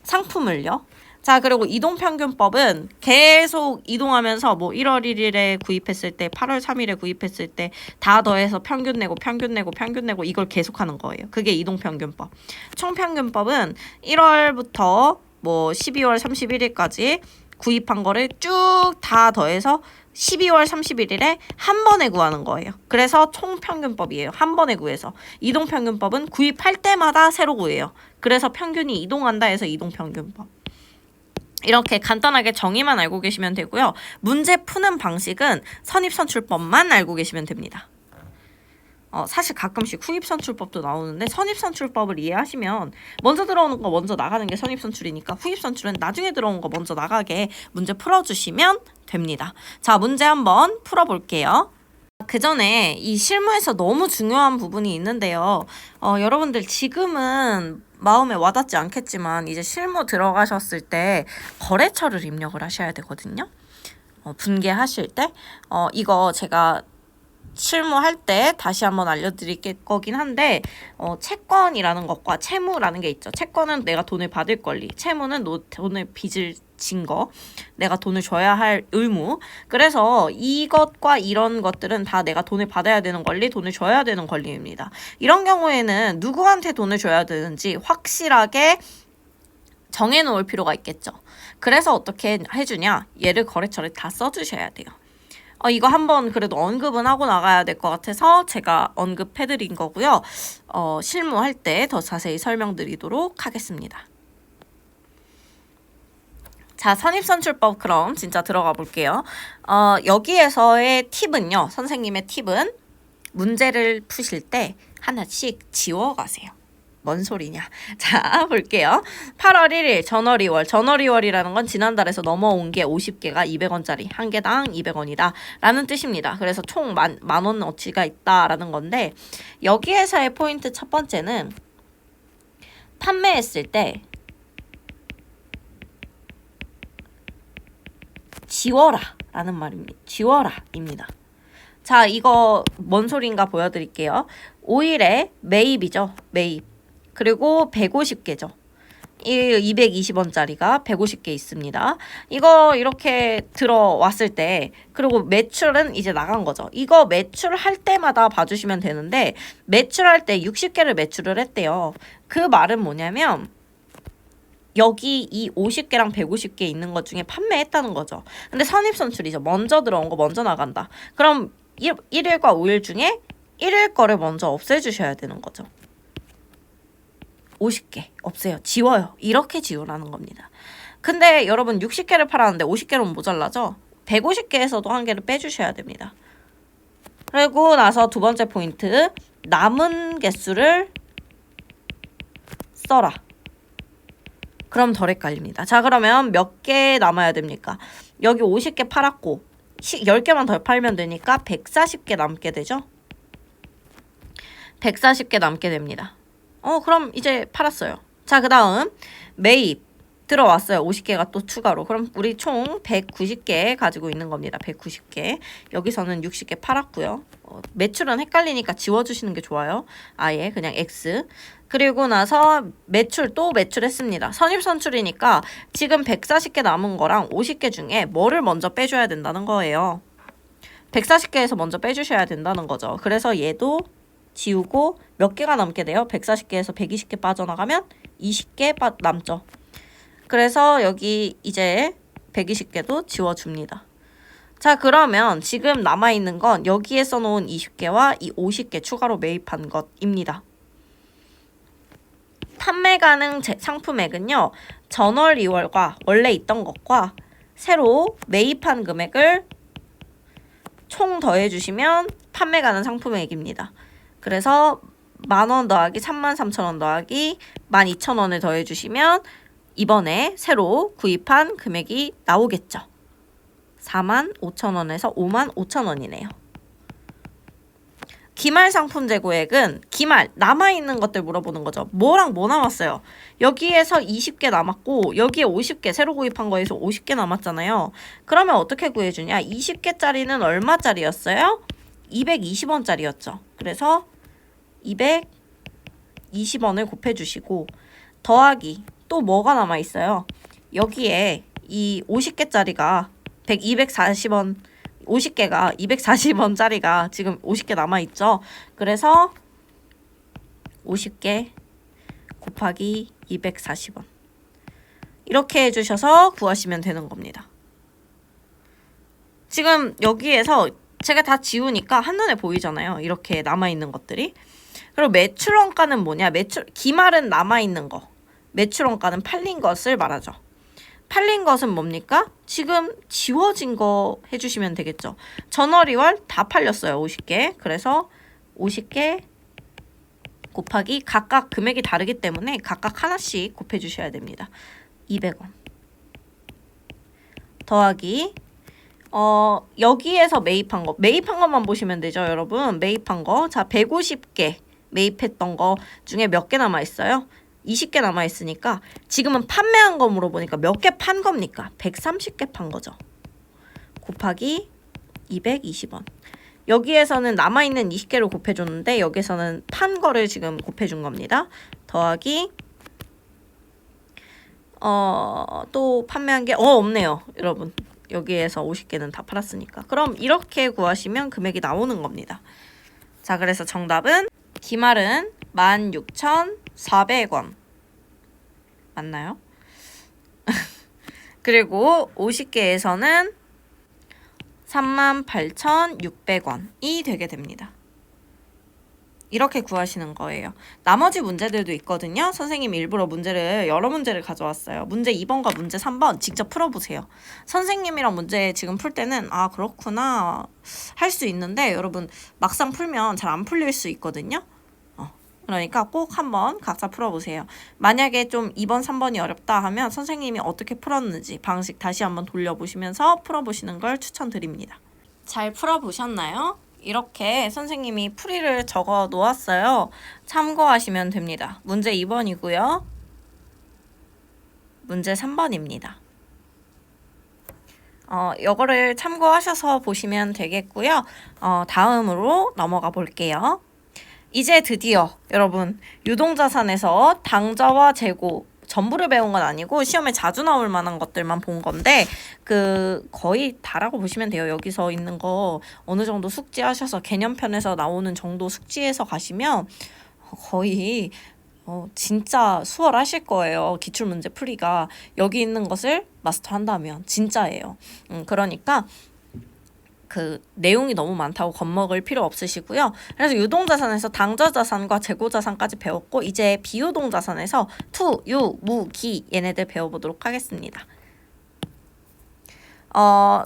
상품을요. 자, 그리고 이동평균법은 계속 이동하면서 뭐 1월 1일에 구입했을 때 8월 3일에 구입했을 때 다 더해서 평균 내고 평균 내고 평균 내고 이걸 계속하는 거예요. 그게 이동평균법. 총평균법은 1월부터 뭐 12월 31일까지 구입한 거를 쭉 다 더해서 12월 31일에 한 번에 구하는 거예요. 그래서 총평균법이에요. 한 번에 구해서. 이동평균법은 구입할 때마다 새로 구해요. 그래서 평균이 이동한다 해서 이동평균법. 이렇게 간단하게 정의만 알고 계시면 되고요. 문제 푸는 방식은 선입선출법만 알고 계시면 됩니다. 사실 가끔씩 후입선출법도 나오는데 선입선출법을 이해하시면 먼저 들어오는 거 먼저 나가는 게 선입선출이니까 후입선출은 나중에 들어온 거 먼저 나가게 문제 풀어주시면 됩니다. 자, 문제 한번 풀어볼게요. 그 전에 이 실무에서 너무 중요한 부분이 있는데요. 여러분들 지금은 마음에 와닿지 않겠지만 이제 실무 들어가셨을 때 거래처를 입력을 하셔야 되거든요. 분개하실 때 이거 제가 실무할 때 다시 한번 알려드릴 거긴 한데 채권이라는 것과 채무라는 게 있죠. 채권은 내가 돈을 받을 권리, 채무는 돈을 빚을 진 거, 내가 돈을 줘야 할 의무. 그래서 이것과 이런 것들은 다 내가 돈을 받아야 되는 권리, 돈을 줘야 되는 권리입니다. 이런 경우에는 누구한테 돈을 줘야 되는지 확실하게 정해놓을 필요가 있겠죠. 그래서 어떻게 해주냐? 얘를 거래처를 다 써주셔야 돼요. 이거 한번 그래도 언급은 하고 나가야 될 것 같아서 제가 언급해드린 거고요. 실무할 때 더 자세히 설명드리도록 하겠습니다. 자, 선입선출법 그럼 진짜 들어가 볼게요. 여기에서의 팁은요. 선생님의 팁은 문제를 푸실 때 하나씩 지워가세요. 뭔 소리냐? 자, 볼게요. 8월 1일 전월이월. 전월이월이라는 건 지난달에서 넘어온 게 50개가 200원짜리. 한 개당 200원이다. 라는 뜻입니다. 그래서 총 만 원어치가 있다라는 건데 여기에서의 포인트 첫 번째는 판매했을 때 지워라 라는 말입니다. 지워라 입니다. 자, 이거 뭔 소린가 보여드릴게요. 5일에 매입이죠. 매입. 그리고 150개죠. 이 220원짜리가 150개 있습니다. 이거 이렇게 들어왔을 때 그리고 매출은 이제 나간 거죠. 이거 매출할 때마다 봐주시면 되는데 매출할 때 60개를 매출을 했대요. 그 말은 뭐냐면 여기 이 50개랑 150개 있는 것 중에 판매했다는 거죠. 근데 선입선출이죠. 먼저 들어온 거 먼저 나간다. 그럼 1일과 5일 중에 1일 거를 먼저 없애주셔야 되는 거죠. 50개 없애요. 지워요. 이렇게 지우라는 겁니다. 근데 여러분 60개를 팔았는데 50개로 모자라죠? 150개에서도 한 개를 빼주셔야 됩니다. 그리고 나서 두 번째 포인트, 남은 개수를 써라. 그럼 덜 헷갈립니다. 자, 그러면 몇 개 남아야 됩니까? 여기 50개 팔았고 10개만 더 팔면 되니까 140개 남게 되죠? 140개 남게 됩니다. 그럼 이제 팔았어요. 자, 그 다음 매입 들어왔어요. 50개가 또 추가로. 그럼 우리 총 190개 가지고 있는 겁니다. 190개. 여기서는 60개 팔았고요. 매출은 헷갈리니까 지워주시는 게 좋아요. 아예 그냥 X. 그리고 나서 매출 또 매출했습니다. 선입선출이니까 지금 140개 남은 거랑 50개 중에 뭐를 먼저 빼줘야 된다는 거예요. 140개에서 먼저 빼주셔야 된다는 거죠. 그래서 얘도 지우고 몇 개가 남게 돼요? 140개에서 120개 빠져나가면 20개 남죠. 그래서 여기 이제 120개도 지워줍니다. 자, 그러면 지금 남아있는 건 여기에 써놓은 20개와 이 50개 추가로 매입한 것입니다. 판매 가능 상품액은요. 전월 2월과 원래 있던 것과 새로 매입한 금액을 총 더해주시면 판매 가능 상품액입니다. 그래서 10,000원 더하기 33,000원 더하기 12,000원을 더해주시면 이번에 새로 구입한 금액이 나오겠죠. 45,000원에서 55,000원이네요. 기말 상품 재고액은 기말 남아있는 것들 물어보는 거죠. 뭐랑 뭐 남았어요? 여기에서 20개 남았고 여기에 50개 새로 구입한 거에서 50개 남았잖아요. 그러면 어떻게 구해주냐? 20개짜리는 얼마짜리였어요? 220원짜리였죠. 그래서 220원을 곱해주시고 더하기 또 뭐가 남아있어요? 여기에 이 50개짜리가 240원 50개가 240원짜리가 지금 50개 남아있죠. 그래서 50개 곱하기 240원 이렇게 해주셔서 구하시면 되는 겁니다. 지금 여기에서 제가 다 지우니까 한눈에 보이잖아요. 이렇게 남아있는 것들이. 그리고 매출원가는 뭐냐? 기말은 남아있는 거. 매출원가는 팔린 것을 말하죠. 팔린 것은 뭡니까? 지금 지워진 거 해주시면 되겠죠. 전월 2월 다 팔렸어요. 50개. 그래서 50개 곱하기 각각 금액이 다르기 때문에 각각 하나씩 곱해주셔야 됩니다. 200원 더하기 여기에서 매입한 것만 보시면 되죠. 여러분 매입한 거 자 150개 매입했던 거 중에 몇 개 남아있어요? 20개 남아있으니까 지금은 판매한 거 물어보니까 몇 개 판 겁니까? 130개 판 거죠. 곱하기 220원. 여기에서는 남아있는 20개를 곱해줬는데 여기서는 판 거를 지금 곱해준 겁니다. 더하기 또 판매한 게 없네요. 여러분 여기에서 50개는 다 팔았으니까. 그럼 이렇게 구하시면 금액이 나오는 겁니다. 자 그래서 정답은 기말은 16,400원 맞나요? 그리고 50개에서는 38,600원이 되게 됩니다. 이렇게 구하시는 거예요. 나머지 문제들도 있거든요. 선생님이 일부러 여러 문제를 가져왔어요. 문제 2번과 문제 3번 직접 풀어보세요. 선생님이랑 문제 지금 풀 때는 아 그렇구나 할 수 있는데 여러분 막상 풀면 잘 안 풀릴 수 있거든요. 그러니까 꼭 한번 각자 풀어보세요. 만약에 좀 2번, 3번이 어렵다 하면 선생님이 어떻게 풀었는지 방식 다시 한번 돌려보시면서 풀어보시는 걸 추천드립니다. 잘 풀어보셨나요? 이렇게 선생님이 풀이를 적어 놓았어요. 참고하시면 됩니다. 문제 2번이고요. 문제 3번입니다. 이거를 참고하셔서 보시면 되겠고요. 다음으로 넘어가 볼게요. 이제 드디어 여러분 유동자산에서 당좌와 재고 전부를 배운 건 아니고 시험에 자주 나올 만한 것들만 본 건데 거의 다라고 보시면 돼요. 여기서 있는 거 어느 정도 숙지하셔서 개념편에서 나오는 정도 숙지해서 가시면 거의 진짜 수월하실 거예요. 기출문제 풀이가 여기 있는 것을 마스터한다면 진짜예요. 그러니까 내용이 너무 많다고 겁먹을 필요 없으시고요. 그래서 유동자산에서 당좌자산과 재고자산까지 배웠고 이제 비유동자산에서 투, 유, 무, 기 얘네들 배워보도록 하겠습니다.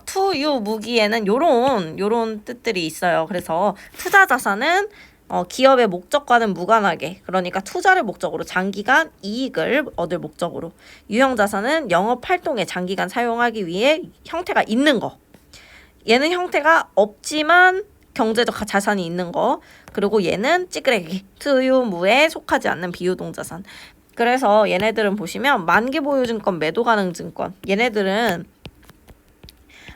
투, 유, 무, 기에는 요런 뜻들이 있어요. 그래서 투자자산은 기업의 목적과는 무관하게 그러니까 투자를 목적으로 장기간 이익을 얻을 목적으로 유형자산은 영업활동에 장기간 사용하기 위해 형태가 있는 거 얘는 형태가 없지만 경제적 자산이 있는 거 그리고 얘는 찌끄레기 투유무에 속하지 않는 비유동자산 그래서 얘네들은 보시면 만기보유증권 매도가능증권 얘네들은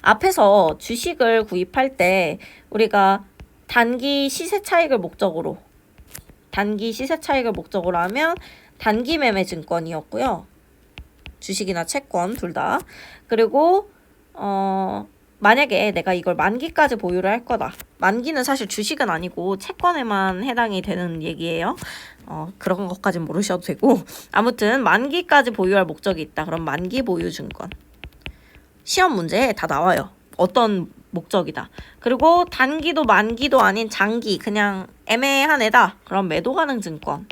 앞에서 주식을 구입할 때 우리가 단기 시세 차익을 목적으로 하면 단기 매매 증권이었고요. 주식이나 채권 둘 다. 그리고 만약에 내가 이걸 만기까지 보유를 할 거다. 만기는 사실 주식은 아니고 채권에만 해당이 되는 얘기예요. 그런 것까진 모르셔도 되고 아무튼 만기까지 보유할 목적이 있다. 그럼 만기 보유 증권. 시험 문제에 다 나와요. 어떤 목적이다. 그리고 단기도 만기도 아닌 장기 그냥 애매한 애다. 그럼 매도 가능 증권.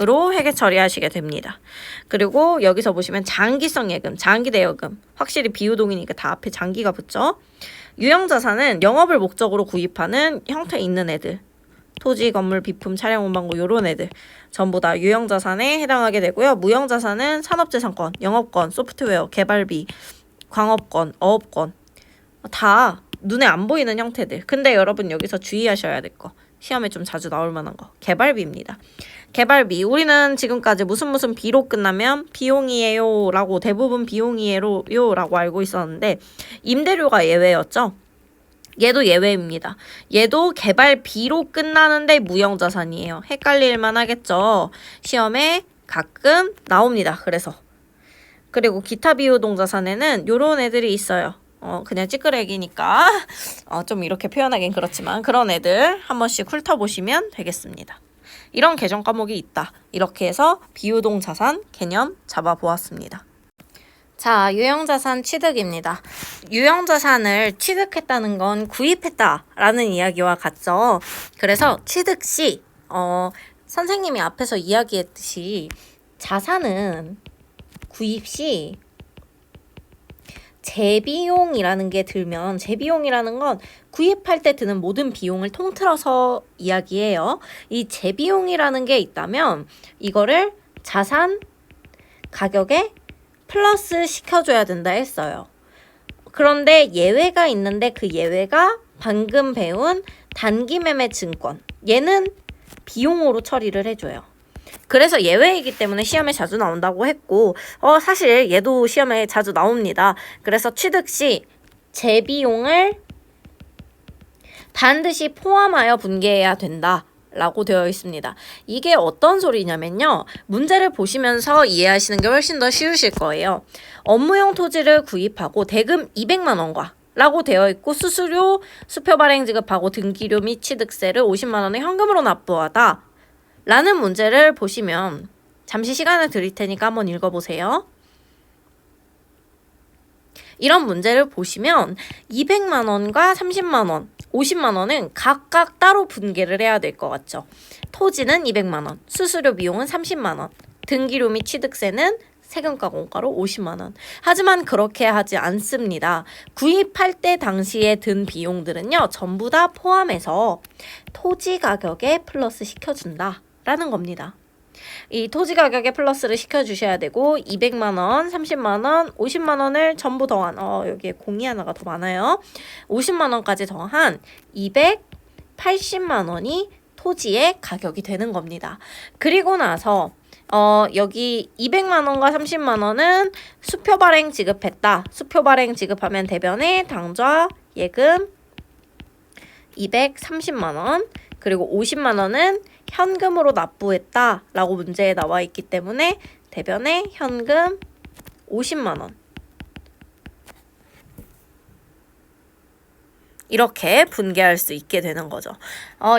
으로 회계 처리하시게 됩니다. 그리고 여기서 보시면 장기성 예금, 장기대여금. 확실히 비유동이니까 다 앞에 장기가 붙죠. 유형자산은 영업을 목적으로 구입하는 형태 있는 애들. 토지, 건물, 비품, 차량, 운반고 요런 애들. 전부 다 유형자산에 해당하게 되고요. 무형자산은 산업재산권, 영업권, 소프트웨어, 개발비, 광업권, 어업권. 다 눈에 안 보이는 형태들. 근데 여러분 여기서 주의하셔야 될 거. 시험에 좀 자주 나올 만한 거. 개발비입니다. 개발비. 우리는 지금까지 무슨 비로 끝나면 비용이에요 라고 대부분 비용이에요 라고 알고 있었는데 임대료가 예외였죠. 얘도 예외입니다. 얘도 개발비로 끝나는데 무형자산이에요. 헷갈릴만 하겠죠. 시험에 가끔 나옵니다. 그리고 기타 비유동자산에는 요런 애들이 있어요. 그냥 찌끄레기니까 좀 이렇게 표현하긴 그렇지만 그런 애들 한 번씩 훑어보시면 되겠습니다. 이런 개정 과목이 있다. 이렇게 해서 비유동자산 개념 잡아보았습니다. 자, 유형자산 취득입니다. 유형자산을 취득했다는 건 구입했다라는 이야기와 같죠. 그래서 취득 시 선생님이 앞에서 이야기했듯이 자산은 구입 시 재비용이라는 게 들면 재비용이라는 건 구입할 때 드는 모든 비용을 통틀어서 이야기해요. 이 재비용이라는 게 있다면 이거를 자산 가격에 플러스 시켜줘야 된다 했어요. 그런데 예외가 있는데 그 예외가 방금 배운 단기매매 증권. 얘는 비용으로 처리를 해줘요. 그래서 예외이기 때문에 시험에 자주 나온다고 했고 사실 얘도 시험에 자주 나옵니다. 그래서 취득 시 재비용을 반드시 포함하여 분개해야 된다. 라고 되어 있습니다. 이게 어떤 소리냐면요. 문제를 보시면서 이해하시는 게 훨씬 더 쉬우실 거예요. 업무용 토지를 구입하고 대금 200만 원과 라고 되어 있고 수수료, 수표 발행 지급하고 등기료 및 취득세를 50만 원의 현금으로 납부하다. 라는 문제를 보시면 잠시 시간을 드릴 테니까 한번 읽어보세요. 이런 문제를 보시면 200만 원과 30만 원, 50만 원은 각각 따로 분개를 해야 될 것 같죠. 토지는 200만 원, 수수료 비용은 30만 원, 등기료 및 취득세는 세금과 공과로 50만 원. 하지만 그렇게 하지 않습니다. 구입할 때 당시에 든 비용들은요. 전부 다 포함해서 토지 가격에 플러스 시켜준다 라는 겁니다. 이 토지 가격에 플러스를 시켜주셔야 되고 200만 원, 30만 원, 50만 원을 전부 더한 여기에 공이 하나가 더 많아요. 50만 원까지 더한 280만 원이 토지의 가격이 되는 겁니다. 그리고 나서 여기 200만 원과 30만 원은 수표 발행 지급했다. 수표 발행 지급하면 대변에 당좌 예금 230만 원 그리고 50만 원은 현금으로 납부했다 라고 문제에 나와 있기 때문에 대변에 현금 50만 원 이렇게 분개할 수 있게 되는 거죠.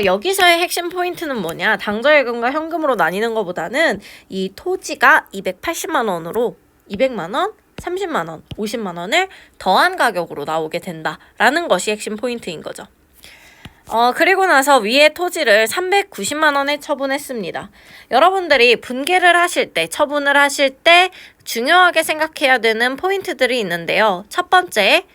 여기서의 핵심 포인트는 뭐냐? 당좌예금과 현금으로 나뉘는 것보다는 이 토지가 280만 원으로 200만 원, 30만 원, 50만 원을 더한 가격으로 나오게 된다라는 것이 핵심 포인트인 거죠. 그리고 나서 위에 토지를 390만 원에 처분했습니다. 여러분들이 분개를 하실 때, 처분을 하실 때 중요하게 생각해야 되는 포인트들이 있는데요. 첫 번째,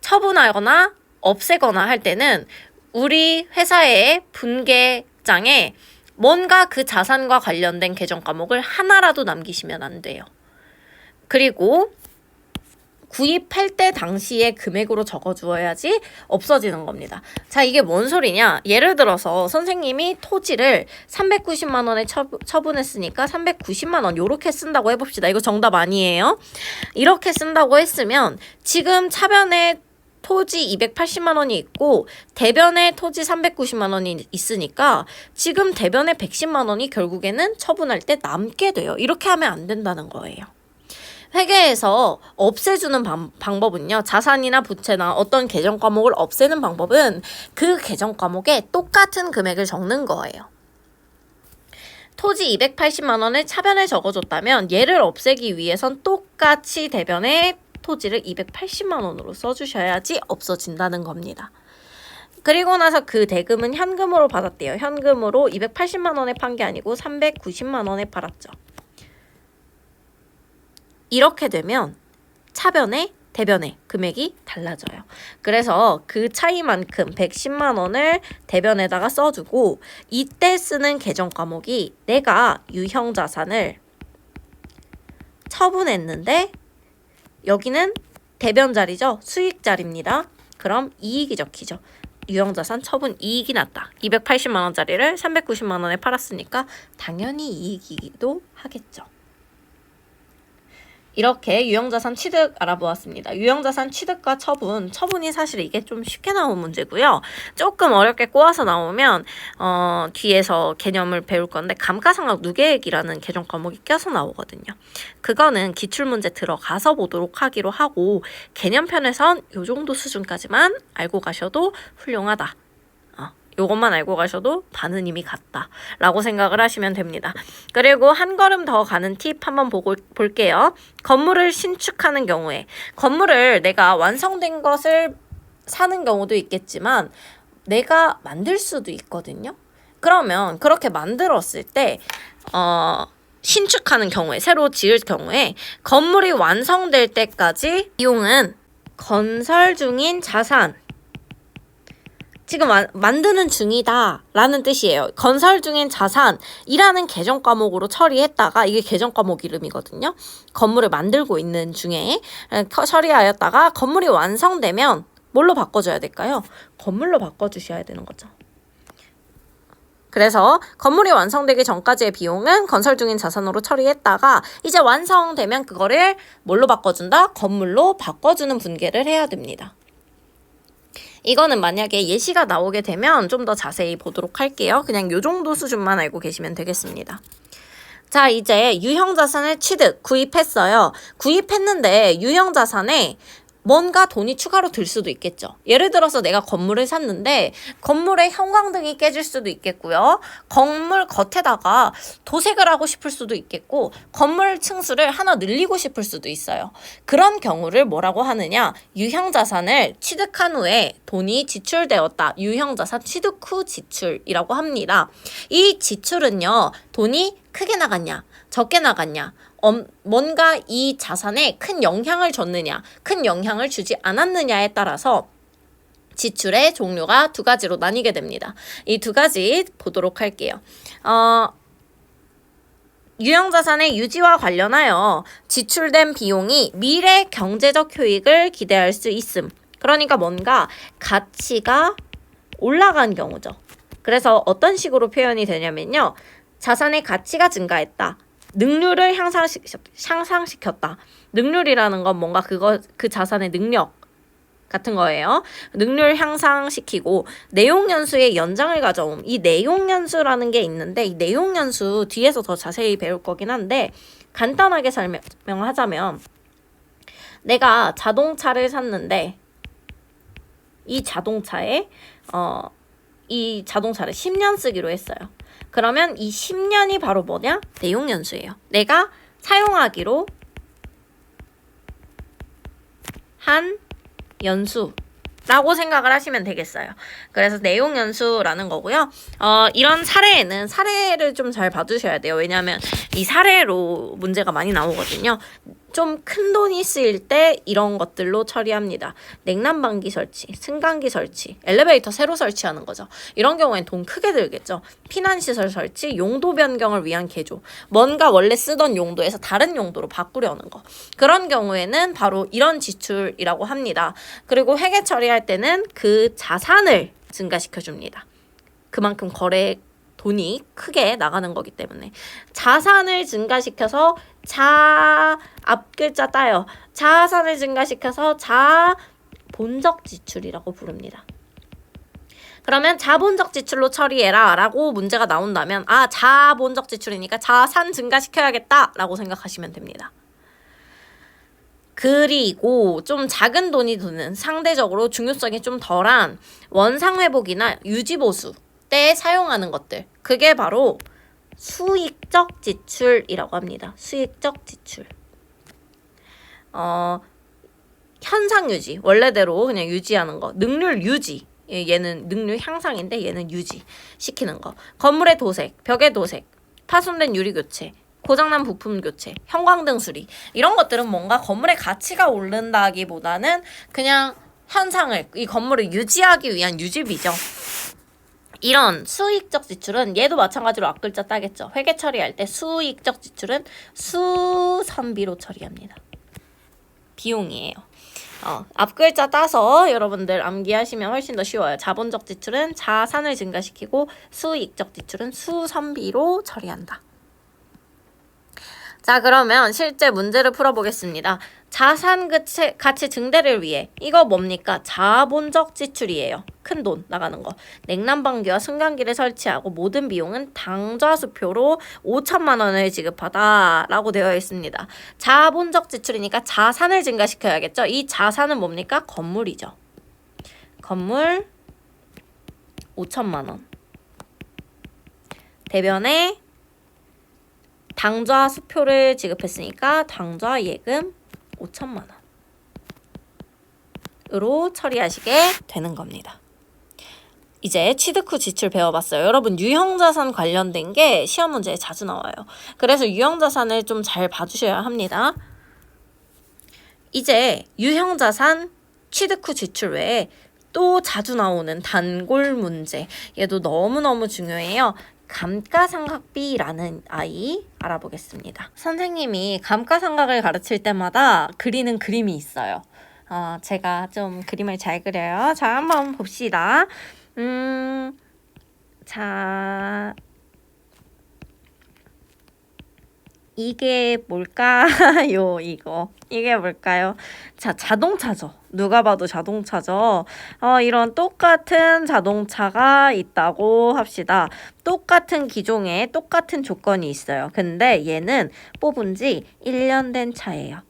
처분하거나 없애거나 할 때는 우리 회사의 분개장에 뭔가 그 자산과 관련된 개정 과목을 하나라도 남기시면 안 돼요. 그리고 구입할 때 당시의 금액으로 적어주어야지 없어지는 겁니다. 자, 이게 뭔 소리냐? 예를 들어서 선생님이 토지를 390만 원에 처분했으니까 390만 원 요렇게 쓴다고 해봅시다. 이거 정답 아니에요. 이렇게 쓴다고 했으면 지금 차변에 토지 280만 원이 있고 대변에 토지 390만 원이 있으니까 지금 대변에 110만 원이 결국에는 처분할 때 남게 돼요. 이렇게 하면 안 된다는 거예요. 회계에서 없애주는 방법은요. 자산이나 부채나 어떤 개정 과목을 없애는 방법은 그 개정 과목에 똑같은 금액을 적는 거예요. 토지 280만 원을 차변에 적어줬다면 얘를 없애기 위해선 똑같이 대변에 토지를 280만 원으로 써주셔야지 없어진다는 겁니다. 그리고 나서 그 대금은 현금으로 받았대요. 현금으로 280만 원에 판 게 아니고 390만 원에 팔았죠. 이렇게 되면 차변에 대변에 금액이 달라져요. 그래서 그 차이만큼 110만 원을 대변에다가 써주고 이때 쓰는 계정 과목이 내가 유형 자산을 처분했는데 여기는 대변 자리죠. 수익 자리입니다. 그럼 이익이 적히죠. 유형자산 처분 이익이 났다. 280만 원짜리를 390만 원에 팔았으니까 당연히 이익이기도 하겠죠. 이렇게 유형자산 취득 알아보았습니다. 유형자산 취득과 처분이 사실 이게 좀 쉽게 나온 문제고요. 조금 어렵게 꼬아서 나오면 뒤에서 개념을 배울 건데 감가상각 누계액이라는 개정 과목이 껴서 나오거든요. 그거는 기출문제 들어가서 보도록 하기로 하고 개념편에선 요 정도 수준까지만 알고 가셔도 훌륭하다. 요것만 알고 가셔도 반은 이미 갔다 라고 생각을 하시면 됩니다. 그리고 한 걸음 더 가는 팁 한번 볼게요. 건물을 신축하는 경우에 건물을 내가 완성된 것을 사는 경우도 있겠지만 내가 만들 수도 있거든요. 그러면 그렇게 만들었을 때 신축하는 경우에 새로 지을 경우에 건물이 완성될 때까지 비용은 건설 중인 자산 지금 만드는 중이다 라는 뜻이에요. 건설 중인 자산이라는 계정 과목으로 처리했다가 이게 계정 과목 이름이거든요. 건물을 만들고 있는 중에 처리하였다가 건물이 완성되면 뭘로 바꿔줘야 될까요? 건물로 바꿔주셔야 되는 거죠. 그래서 건물이 완성되기 전까지의 비용은 건설 중인 자산으로 처리했다가 이제 완성되면 그거를 뭘로 바꿔준다? 건물로 바꿔주는 분계를 해야 됩니다. 이거는 만약에 예시가 나오게 되면 좀 더 자세히 보도록 할게요. 그냥 요 정도 수준만 알고 계시면 되겠습니다. 자, 이제 유형자산을 구입했어요. 구입했는데 유형자산에 뭔가 돈이 추가로 들 수도 있겠죠. 예를 들어서 내가 건물을 샀는데 건물에 형광등이 깨질 수도 있겠고요. 건물 겉에다가 도색을 하고 싶을 수도 있겠고 건물 층수를 하나 늘리고 싶을 수도 있어요. 그런 경우를 뭐라고 하느냐? 유형자산을 취득한 후에 돈이 지출되었다. 유형자산 취득 후 지출이라고 합니다. 이 지출은요. 돈이 크게 나갔냐? 적게 나갔냐? 뭔가 이 자산에 큰 영향을 줬느냐, 큰 영향을 주지 않았느냐에 따라서 지출의 종류가 두 가지로 나뉘게 됩니다. 이 두 가지 보도록 할게요. 유형자산의 유지와 관련하여 지출된 비용이 미래 경제적 효익을 기대할 수 있음. 그러니까 뭔가 가치가 올라간 경우죠. 그래서 어떤 식으로 표현이 되냐면요. 자산의 가치가 증가했다. 능률을 향상시켰다. 능률이라는 건 뭔가 그 자산의 능력 같은 거예요. 능률 향상시키고 내용연수의 연장을 가져옴. 이 내용연수라는 게 있는데 이 내용연수 뒤에서 더 자세히 배울 거긴 한데 간단하게 설명하자면 내가 자동차를 샀는데 이 자동차를 10년 쓰기로 했어요. 그러면 이 10년이 바로 뭐냐? 내용연수예요. 내가 사용하기로 한 연수라고 생각을 하시면 되겠어요. 그래서 내용연수라는 거고요. 이런 사례를 좀 잘 봐주셔야 돼요. 왜냐하면 이 사례로 문제가 많이 나오거든요. 좀 큰 돈이 쓰일 때 이런 것들로 처리합니다. 냉난방기 설치, 승강기 설치, 엘리베이터 새로 설치하는 거죠. 이런 경우엔 돈 크게 들겠죠. 피난시설 설치, 용도 변경을 위한 개조, 뭔가 원래 쓰던 용도에서 다른 용도로 바꾸려는 거. 그런 경우에는 바로 이런 지출이라고 합니다. 그리고 회계 처리할 때는 그 자산을 증가시켜줍니다. 그만큼 돈이 크게 나가는 거기 때문에 자산을 증가시켜서 앞글자 따요. 자산을 증가시켜서 자본적 지출이라고 부릅니다. 그러면 자본적 지출로 처리해라 라고 문제가 나온다면 자본적 지출이니까 자산 증가시켜야겠다 라고 생각하시면 됩니다. 그리고 좀 작은 돈이 드는 상대적으로 중요성이 좀 덜한 원상회복이나 유지보수 때 사용하는 것들, 그게 바로 수익적 지출이라고 합니다. 수익적 지출. 현상 유지, 원래대로 그냥 유지하는 거, 능률 유지, 얘는 능률 향상인데 얘는 유지시키는 거. 건물의 도색, 벽의 도색, 파손된 유리 교체, 고장난 부품 교체, 형광등 수리 이런 것들은 뭔가 건물의 가치가 오른다기보다는 그냥 현상을 이 건물을 유지하기 위한 유지비죠. 이런 수익적 지출은 얘도 마찬가지로 앞글자 따겠죠. 회계 처리할 때 수익적 지출은 수선비로 처리합니다. 비용이에요. 앞글자 따서 여러분들 암기하시면 훨씬 더 쉬워요. 자본적 지출은 자산을 증가시키고 수익적 지출은 수선비로 처리한다. 자, 그러면 실제 문제를 풀어보겠습니다. 자산 가치 증대를 위해 이거 뭡니까? 자본적 지출이에요. 큰 돈 나가는 거. 냉난방기와 승강기를 설치하고 모든 비용은 당좌수표로 5천만 원을 지급하다 라고 되어 있습니다. 자본적 지출이니까 자산을 증가시켜야겠죠. 이 자산은 뭡니까? 건물이죠. 건물 5천만 원. 대변에 당좌 수표를 지급했으니까 당좌 예금 5천만 원으로 처리하시게 되는 겁니다. 이제 취득 후 지출 배워봤어요. 여러분 유형자산 관련된 게 시험 문제에 자주 나와요. 그래서 유형자산을 좀 잘 봐주셔야 합니다. 이제 유형자산 취득 후 지출 외에 또 자주 나오는 단골 문제, 얘도 너무너무 중요해요. 감가상각비라는 아이 알아보겠습니다. 선생님이 감가상각을 가르칠 때마다 그리는 그림이 있어요. 제가 좀 그림을 잘 그려요. 자, 한번 봅시다. 자, 이게 뭘까요? 이게 뭘까요? 자, 자동차죠. 누가 봐도 자동차죠. 이런 똑같은 자동차가 있다고 합시다. 똑같은 기종에 똑같은 조건이 있어요. 근데 얘는 뽑은 지 1년 된 차예요.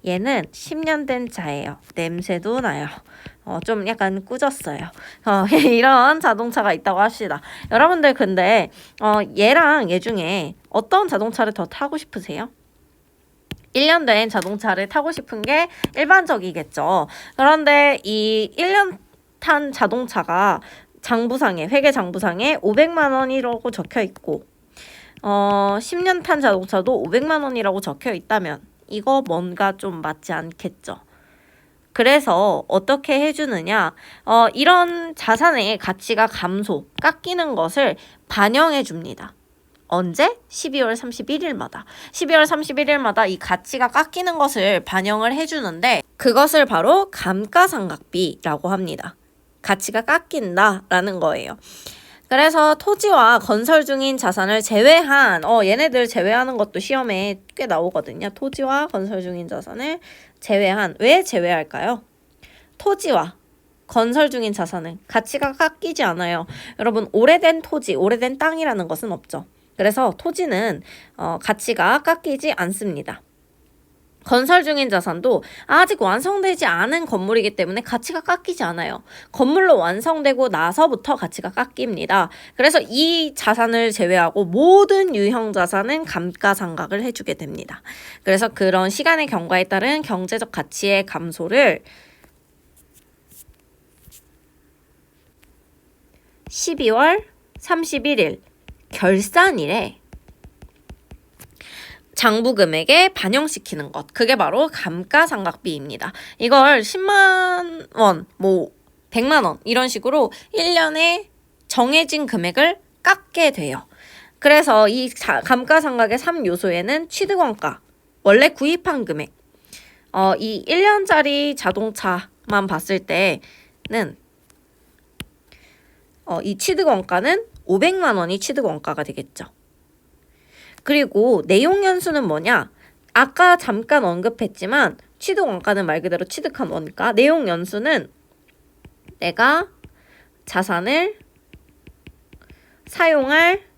얘는 10년 된 차예요. 냄새도 나요. 좀 약간 꾸졌어요. 이런 자동차가 있다고 합시다. 여러분들 근데 얘랑 얘 중에 어떤 자동차를 더 타고 싶으세요? 1년 된 자동차를 타고 싶은 게 일반적이겠죠. 그런데 이 1년 탄 자동차가 회계 장부상에 500만 원이라고 적혀 있고 10년 탄 자동차도 500만 원이라고 적혀 있다면 이거 뭔가 좀 맞지 않겠죠. 그래서 어떻게 해주느냐, 이런 자산의 가치가 깎이는 것을 반영해 줍니다. 언제? 12월 31일마다. 12월 31일마다 이 가치가 깎이는 것을 반영을 해주는데 그것을 바로 감가상각비라고 합니다. 가치가 깎인다라는 거예요. 그래서 토지와 건설 중인 자산을 제외한 얘네들 제외하는 것도 시험에 꽤 나오거든요. 토지와 건설 중인 자산을 제외한, 왜 제외할까요? 토지와 건설 중인 자산은 가치가 깎이지 않아요. 여러분 오래된 토지, 오래된 땅이라는 것은 없죠. 그래서 토지는 가치가 깎이지 않습니다. 건설 중인 자산도 아직 완성되지 않은 건물이기 때문에 가치가 깎이지 않아요. 건물로 완성되고 나서부터 가치가 깎입니다. 그래서 이 자산을 제외하고 모든 유형 자산은 감가상각을 해주게 됩니다. 그래서 그런 시간의 경과에 따른 경제적 가치의 감소를 12월 31일 결산일에 장부금액에 반영시키는 것. 그게 바로 감가상각비입니다. 이걸 10만 원, 100만 원 이런 식으로 1년에 정해진 금액을 깎게 돼요. 그래서 이 감가상각의 3요소에는 취득원가, 원래 구입한 금액, 이 1년짜리 자동차만 봤을 때는 이 취득원가는 500만 원이 취득원가가 되겠죠. 그리고 내용연수는 뭐냐? 아까 잠깐 언급했지만 취득원가는 말 그대로 취득한 원가, 내용연수는 내가 자산을 사용할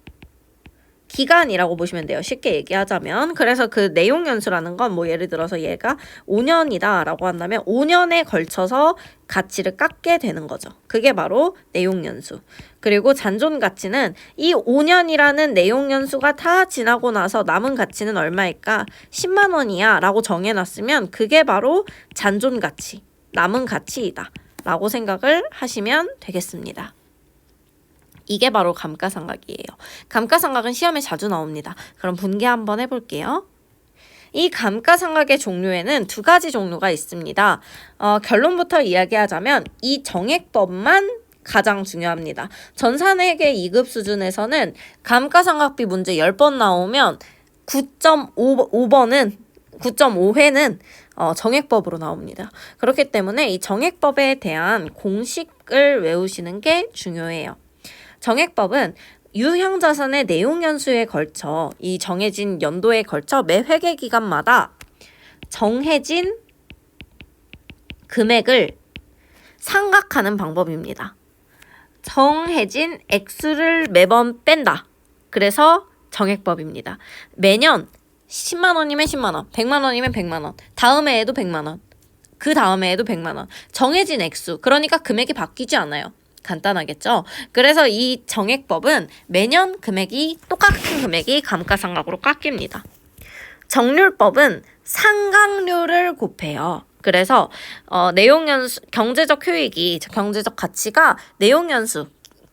기간이라고 보시면 돼요. 쉽게 얘기하자면. 그래서 그 내용연수라는 건 예를 들어서 얘가 5년이다 라고 한다면 5년에 걸쳐서 가치를 깎게 되는 거죠. 그게 바로 내용연수. 그리고 잔존가치는 이 5년이라는 내용연수가 다 지나고 나서 남은 가치는 얼마일까? 10만 원이야 라고 정해놨으면 그게 바로 잔존가치, 남은 가치이다 라고 생각을 하시면 되겠습니다. 이게 바로 감가상각이에요. 감가상각은 시험에 자주 나옵니다. 그럼 분개 한번 해볼게요. 이 감가상각의 종류에는 두 가지 종류가 있습니다. 결론부터 이야기하자면 이 정액법만 가장 중요합니다. 전산회계 2급 수준에서는 감가상각비 문제 10번 나오면 9.5회는 정액법으로 나옵니다. 그렇기 때문에 이 정액법에 대한 공식을 외우시는 게 중요해요. 정액법은 유형자산의 내용연수에 걸쳐 이 정해진 연도에 걸쳐 매 회계 기간마다 정해진 금액을 상각하는 방법입니다. 정해진 액수를 매번 뺀다. 그래서 정액법입니다. 매년 10만 원이면 10만 원, 100만 원이면 100만 원, 다음 해에도 100만 원, 그 다음 해에도 100만 원. 정해진 액수, 그러니까 금액이 바뀌지 않아요. 간단하겠죠? 그래서 이 정액법은 매년 금액이 똑같은 금액이 감가상각으로 깎입니다. 정률법은 상각률을 곱해요. 그래서 내용연수, 경제적 효익이, 경제적 가치가 내용연수,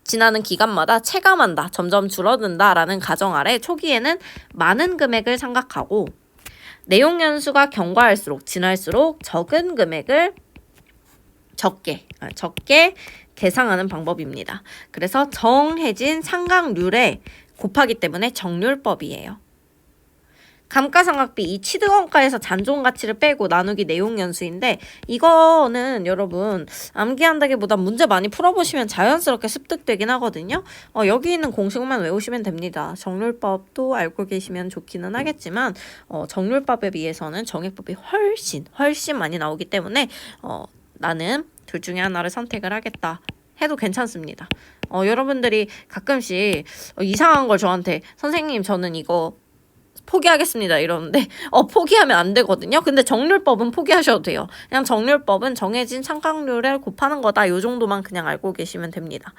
지나는 기간마다 체감한다, 점점 줄어든다라는 가정 아래 초기에는 많은 금액을 상각하고 내용연수가 경과할수록, 지날수록 적은 금액을 적게 계상하는 방법입니다. 그래서 정해진 상각률에 곱하기 때문에 정률법이에요. 감가상각비 이 취득원가에서 잔존가치를 빼고 나누기 내용연수인데 이거는 여러분 암기한다기보다 문제 많이 풀어보시면 자연스럽게 습득되긴 하거든요. 여기 있는 공식만 외우시면 됩니다. 정률법도 알고 계시면 좋기는 하겠지만 정률법에 비해서는 정액법이 훨씬 많이 나오기 때문에 나는 둘 중에 하나를 선택을 하겠다 해도 괜찮습니다. 여러분들이 가끔씩 이상한 걸 저한테 선생님 저는 이거 포기하겠습니다 이러는데 포기하면 안 되거든요. 근데 정률법은 포기하셔도 돼요. 그냥 정률법은 정해진 상각률을 곱하는 거다. 요 정도만 그냥 알고 계시면 됩니다.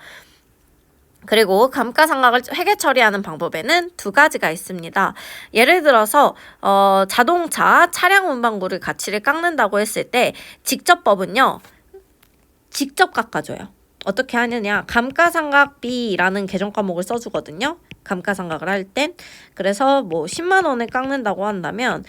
그리고 감가상각을 회계 처리하는 방법에는 두 가지가 있습니다. 예를 들어서 자동차 차량 운반구를 가치를 깎는다고 했을 때 직접법은요. 직접 깎아줘요. 어떻게 하느냐? 감가상각비라는 계정 과목을 써주거든요. 감가상각을 할 땐. 그래서 뭐 10만 원을 깎는다고 한다면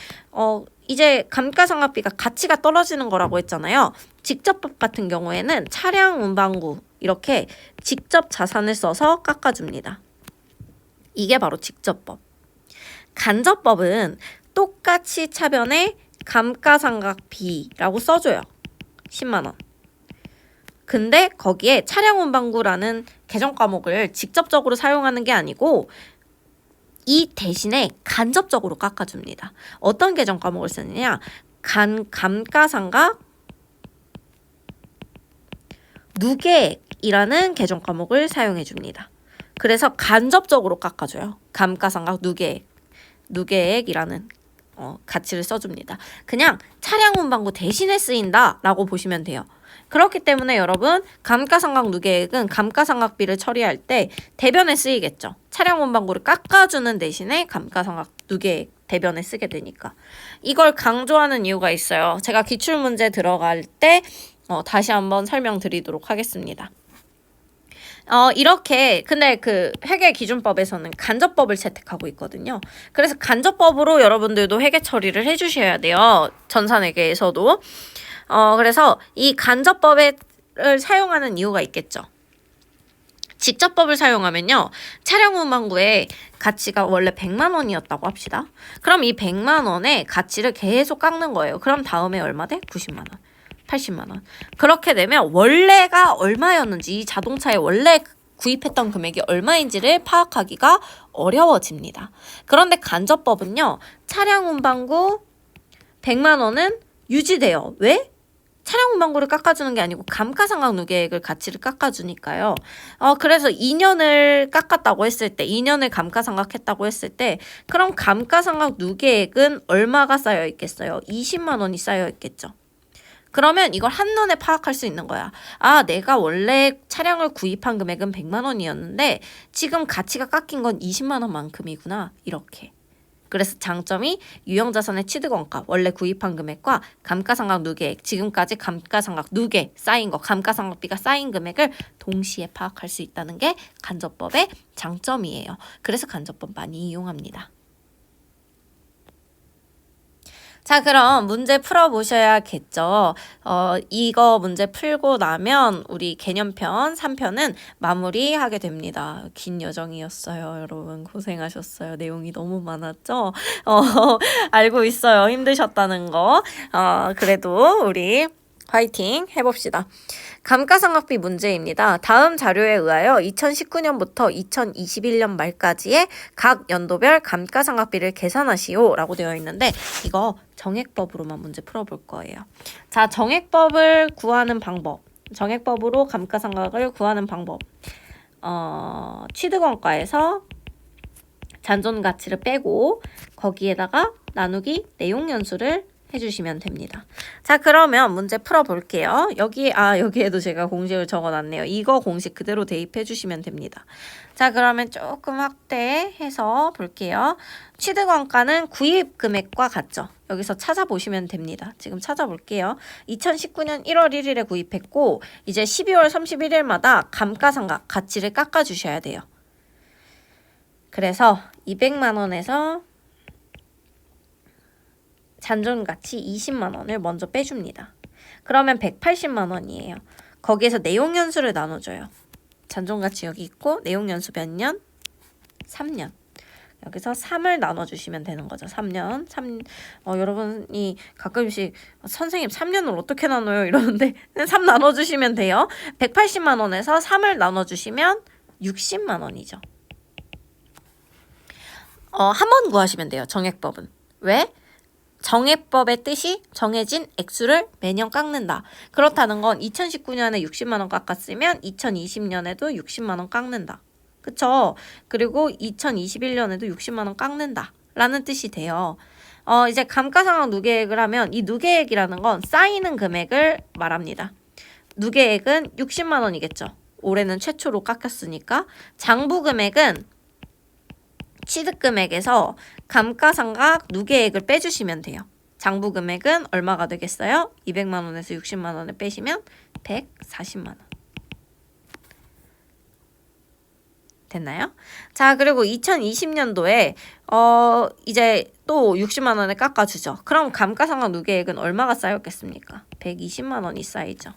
이제 감가상각비가 가치가 떨어지는 거라고 했잖아요. 직접법 같은 경우에는 차량 운반구 이렇게 직접 자산을 써서 깎아줍니다. 이게 바로 직접법. 간접법은 똑같이 차변에 감가상각비라고 써줘요. 10만 원. 근데 거기에 차량 운반구라는 계정 과목을 직접적으로 사용하는 게 아니고 이 대신에 간접적으로 깎아줍니다. 어떤 계정 과목을 쓰느냐? 감가상각 누계액이라는 계정 과목을 사용해 줍니다. 그래서 간접적으로 깎아줘요. 감가상각 누계액이라는 가치를 써줍니다. 그냥 차량 운반구 대신에 쓰인다라고 보시면 돼요. 그렇기 때문에 여러분 감가상각 누계액은 감가상각비를 처리할 때 대변에 쓰이겠죠. 차량 운반구를 깎아주는 대신에 감가상각 누계액 대변에 쓰게 되니까. 이걸 강조하는 이유가 있어요. 제가 기출문제 들어갈 때 다시 한번 설명드리도록 하겠습니다. 이렇게 근데 그 회계기준법에서는 간접법을 채택하고 있거든요. 그래서 간접법으로 여러분들도 회계 처리를 해주셔야 돼요. 전산회계에서도. 그래서 이 간접법을 사용하는 이유가 있겠죠. 직접법을 사용하면요. 차량 운반구의 가치가 원래 100만 원이었다고 합시다. 그럼 이 100만 원의 가치를 계속 깎는 거예요. 그럼 다음에 얼마 돼? 90만 원. 80만 원. 그렇게 되면 원래가 얼마였는지 이 자동차에 원래 구입했던 금액이 얼마인지를 파악하기가 어려워집니다. 그런데 간접법은요. 차량 운반구 100만 원은 유지돼요. 왜? 차량 운반구를 깎아주는 게 아니고 감가상각 누계액을 가치를 깎아주니까요. 그래서 2년을 깎았다고 했을 때 2년을 감가상각했다고 했을 때 그럼 감가상각 누계액은 얼마가 쌓여 있겠어요? 20만 원이 쌓여 있겠죠. 그러면 이걸 한눈에 파악할 수 있는 거야. 내가 원래 차량을 구입한 금액은 100만 원이었는데 지금 가치가 깎인 건 20만 원만큼이구나. 이렇게. 그래서 장점이 유형자산의 취득원가, 원래 구입한 금액과 감가상각 누계액, 지금까지 감가상각 누계 쌓인 거, 감가상각비가 쌓인 금액을 동시에 파악할 수 있다는 게 간접법의 장점이에요. 그래서 간접법 많이 이용합니다. 자, 그럼 문제 풀어보셔야겠죠. 이거 문제 풀고 나면 우리 개념편 3편은 마무리하게 됩니다. 긴 여정이었어요. 여러분 고생하셨어요. 내용이 너무 많았죠? 알고 있어요. 힘드셨다는 거. 그래도 우리 화이팅 해봅시다. 감가상각비 문제입니다. 다음 자료에 의하여 2019년부터 2021년 말까지의 각 연도별 감가상각비를 계산하시오 라고 되어 있는데 이거 정액법으로만 문제 풀어볼 거예요. 자, 정액법을 구하는 방법. 정액법으로 감가상각을 구하는 방법. 취득원가에서 잔존가치를 빼고 거기에다가 나누기 내용연수를 해주시면 됩니다. 자, 그러면 문제 풀어볼게요. 여기에도 제가 공식을 적어놨네요. 이거 공식 그대로 대입해 주시면 됩니다. 자, 그러면 조금 확대해서 볼게요. 취득원가는 구입 금액과 같죠? 여기서 찾아보시면 됩니다. 지금 찾아볼게요. 2019년 1월 1일에 구입했고 이제 12월 31일마다 감가상각 가치를 깎아주셔야 돼요. 그래서 200만 원에서 잔존가치 20만 원을 먼저 빼줍니다. 그러면 180만 원이에요. 거기에서 내용연수를 나눠줘요. 잔존가치 여기 있고 내용연수 몇 년? 3년. 여기서 3을 나눠주시면 되는 거죠. 3년. 여러분이 가끔씩 선생님 3년을 어떻게 나눠요? 이러는데 3 나눠주시면 돼요. 180만 원에서 3을 나눠주시면 60만 원이죠. 한 번 구하시면 돼요. 정액법은. 왜? 정액법의 뜻이 정해진 액수를 매년 깎는다. 그렇다는 건 2019년에 60만 원 깎았으면 2020년에도 60만 원 깎는다. 그쵸? 그리고 2021년에도 60만 원 깎는다. 라는 뜻이 돼요. 이제 감가상각 누계액을 하면 이 누계액이라는 건 쌓이는 금액을 말합니다. 누계액은 60만 원이겠죠. 올해는 최초로 깎였으니까. 장부금액은 취득금액에서 감가상각 누계액을 빼주시면 돼요. 장부금액은 얼마가 되겠어요? 200만 원에서 60만 원을 빼시면 140만 원. 됐나요? 자, 그리고 2020년도에 이제 또 60만 원을 깎아주죠. 그럼 감가상각 누계액은 얼마가 쌓였겠습니까? 120만 원이 쌓이죠.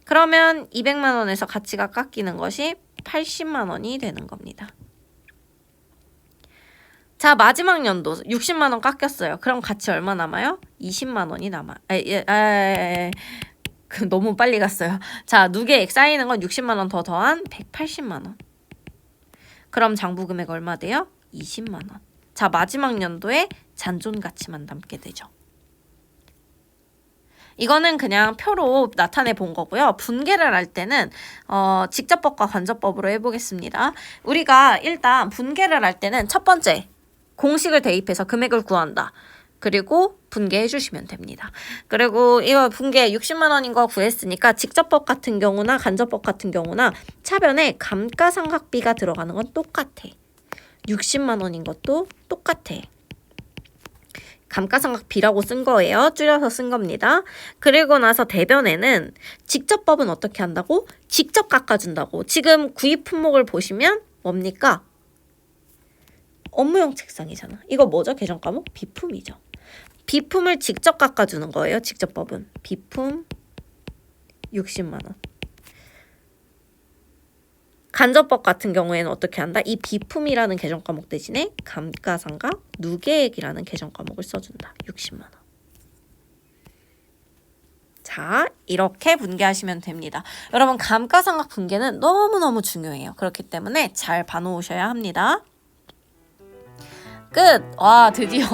그러면 200만 원에서 가치가 깎이는 것이 80만 원이 되는 겁니다. 자, 마지막 연도 60만 원 깎였어요. 그럼 가치 얼마 남아요? 20만 원이 남아. 너무 빨리 갔어요. 자, 누계액 쌓이는 건 60만 원 더 더한 180만 원. 그럼 장부금액 얼마 돼요? 20만 원. 자, 마지막 연도에 잔존 가치만 남게 되죠. 이거는 그냥 표로 나타내 본 거고요. 분계를 할 때는 직접법과 간접법으로 해보겠습니다. 우리가 일단 분계를 할 때는 첫 번째 공식을 대입해서 금액을 구한다. 그리고 분계해 주시면 됩니다. 그리고 이거 분계 60만 원인 거 구했으니까 직접법 같은 경우나 간접법 같은 경우나 차변에 감가상각비가 들어가는 건 똑같아. 60만 원인 것도 똑같아. 감가상각비라고 쓴 거예요. 줄여서 쓴 겁니다. 그리고 나서 대변에는 직접법은 어떻게 한다고? 직접 깎아준다고. 지금 구입 품목을 보시면 뭡니까? 업무용 책상이잖아. 이거 뭐죠? 개정 과목? 비품이죠. 비품을 직접 깎아주는 거예요. 직접법은. 비품 60만 원. 간접법 같은 경우에는 어떻게 한다? 이 비품이라는 개정 과목 대신에 감가상각 누계액이라는 개정 과목을 써준다. 60만 원. 자, 이렇게 분계하시면 됩니다. 여러분, 감가상각 분계는 너무너무 중요해요. 그렇기 때문에 잘 봐놓으셔야 합니다. 끝! 와, 드디어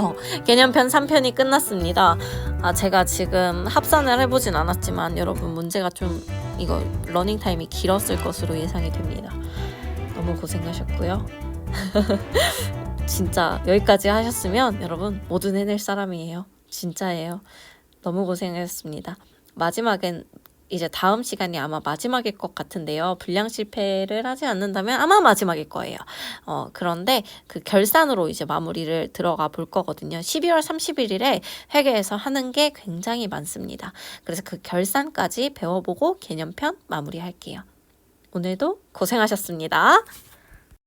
개념편 3편이 끝났습니다. 제가 지금 합산을 해보진 않았지만 여러분 문제가 좀 이거 러닝타임이 길었을 것으로 예상이 됩니다. 너무 고생하셨고요. 진짜 여기까지 하셨으면 여러분 모두 해낼 사람이에요. 진짜예요. 너무 고생하셨습니다. 마지막엔 이제 다음 시간이 아마 마지막일 것 같은데요. 분량 실패를 하지 않는다면 아마 마지막일 거예요. 그런데 그 결산으로 이제 마무리를 들어가 볼 거거든요. 12월 31일에 회계에서 하는 게 굉장히 많습니다. 그래서 그 결산까지 배워보고 개념편 마무리할게요. 오늘도 고생하셨습니다.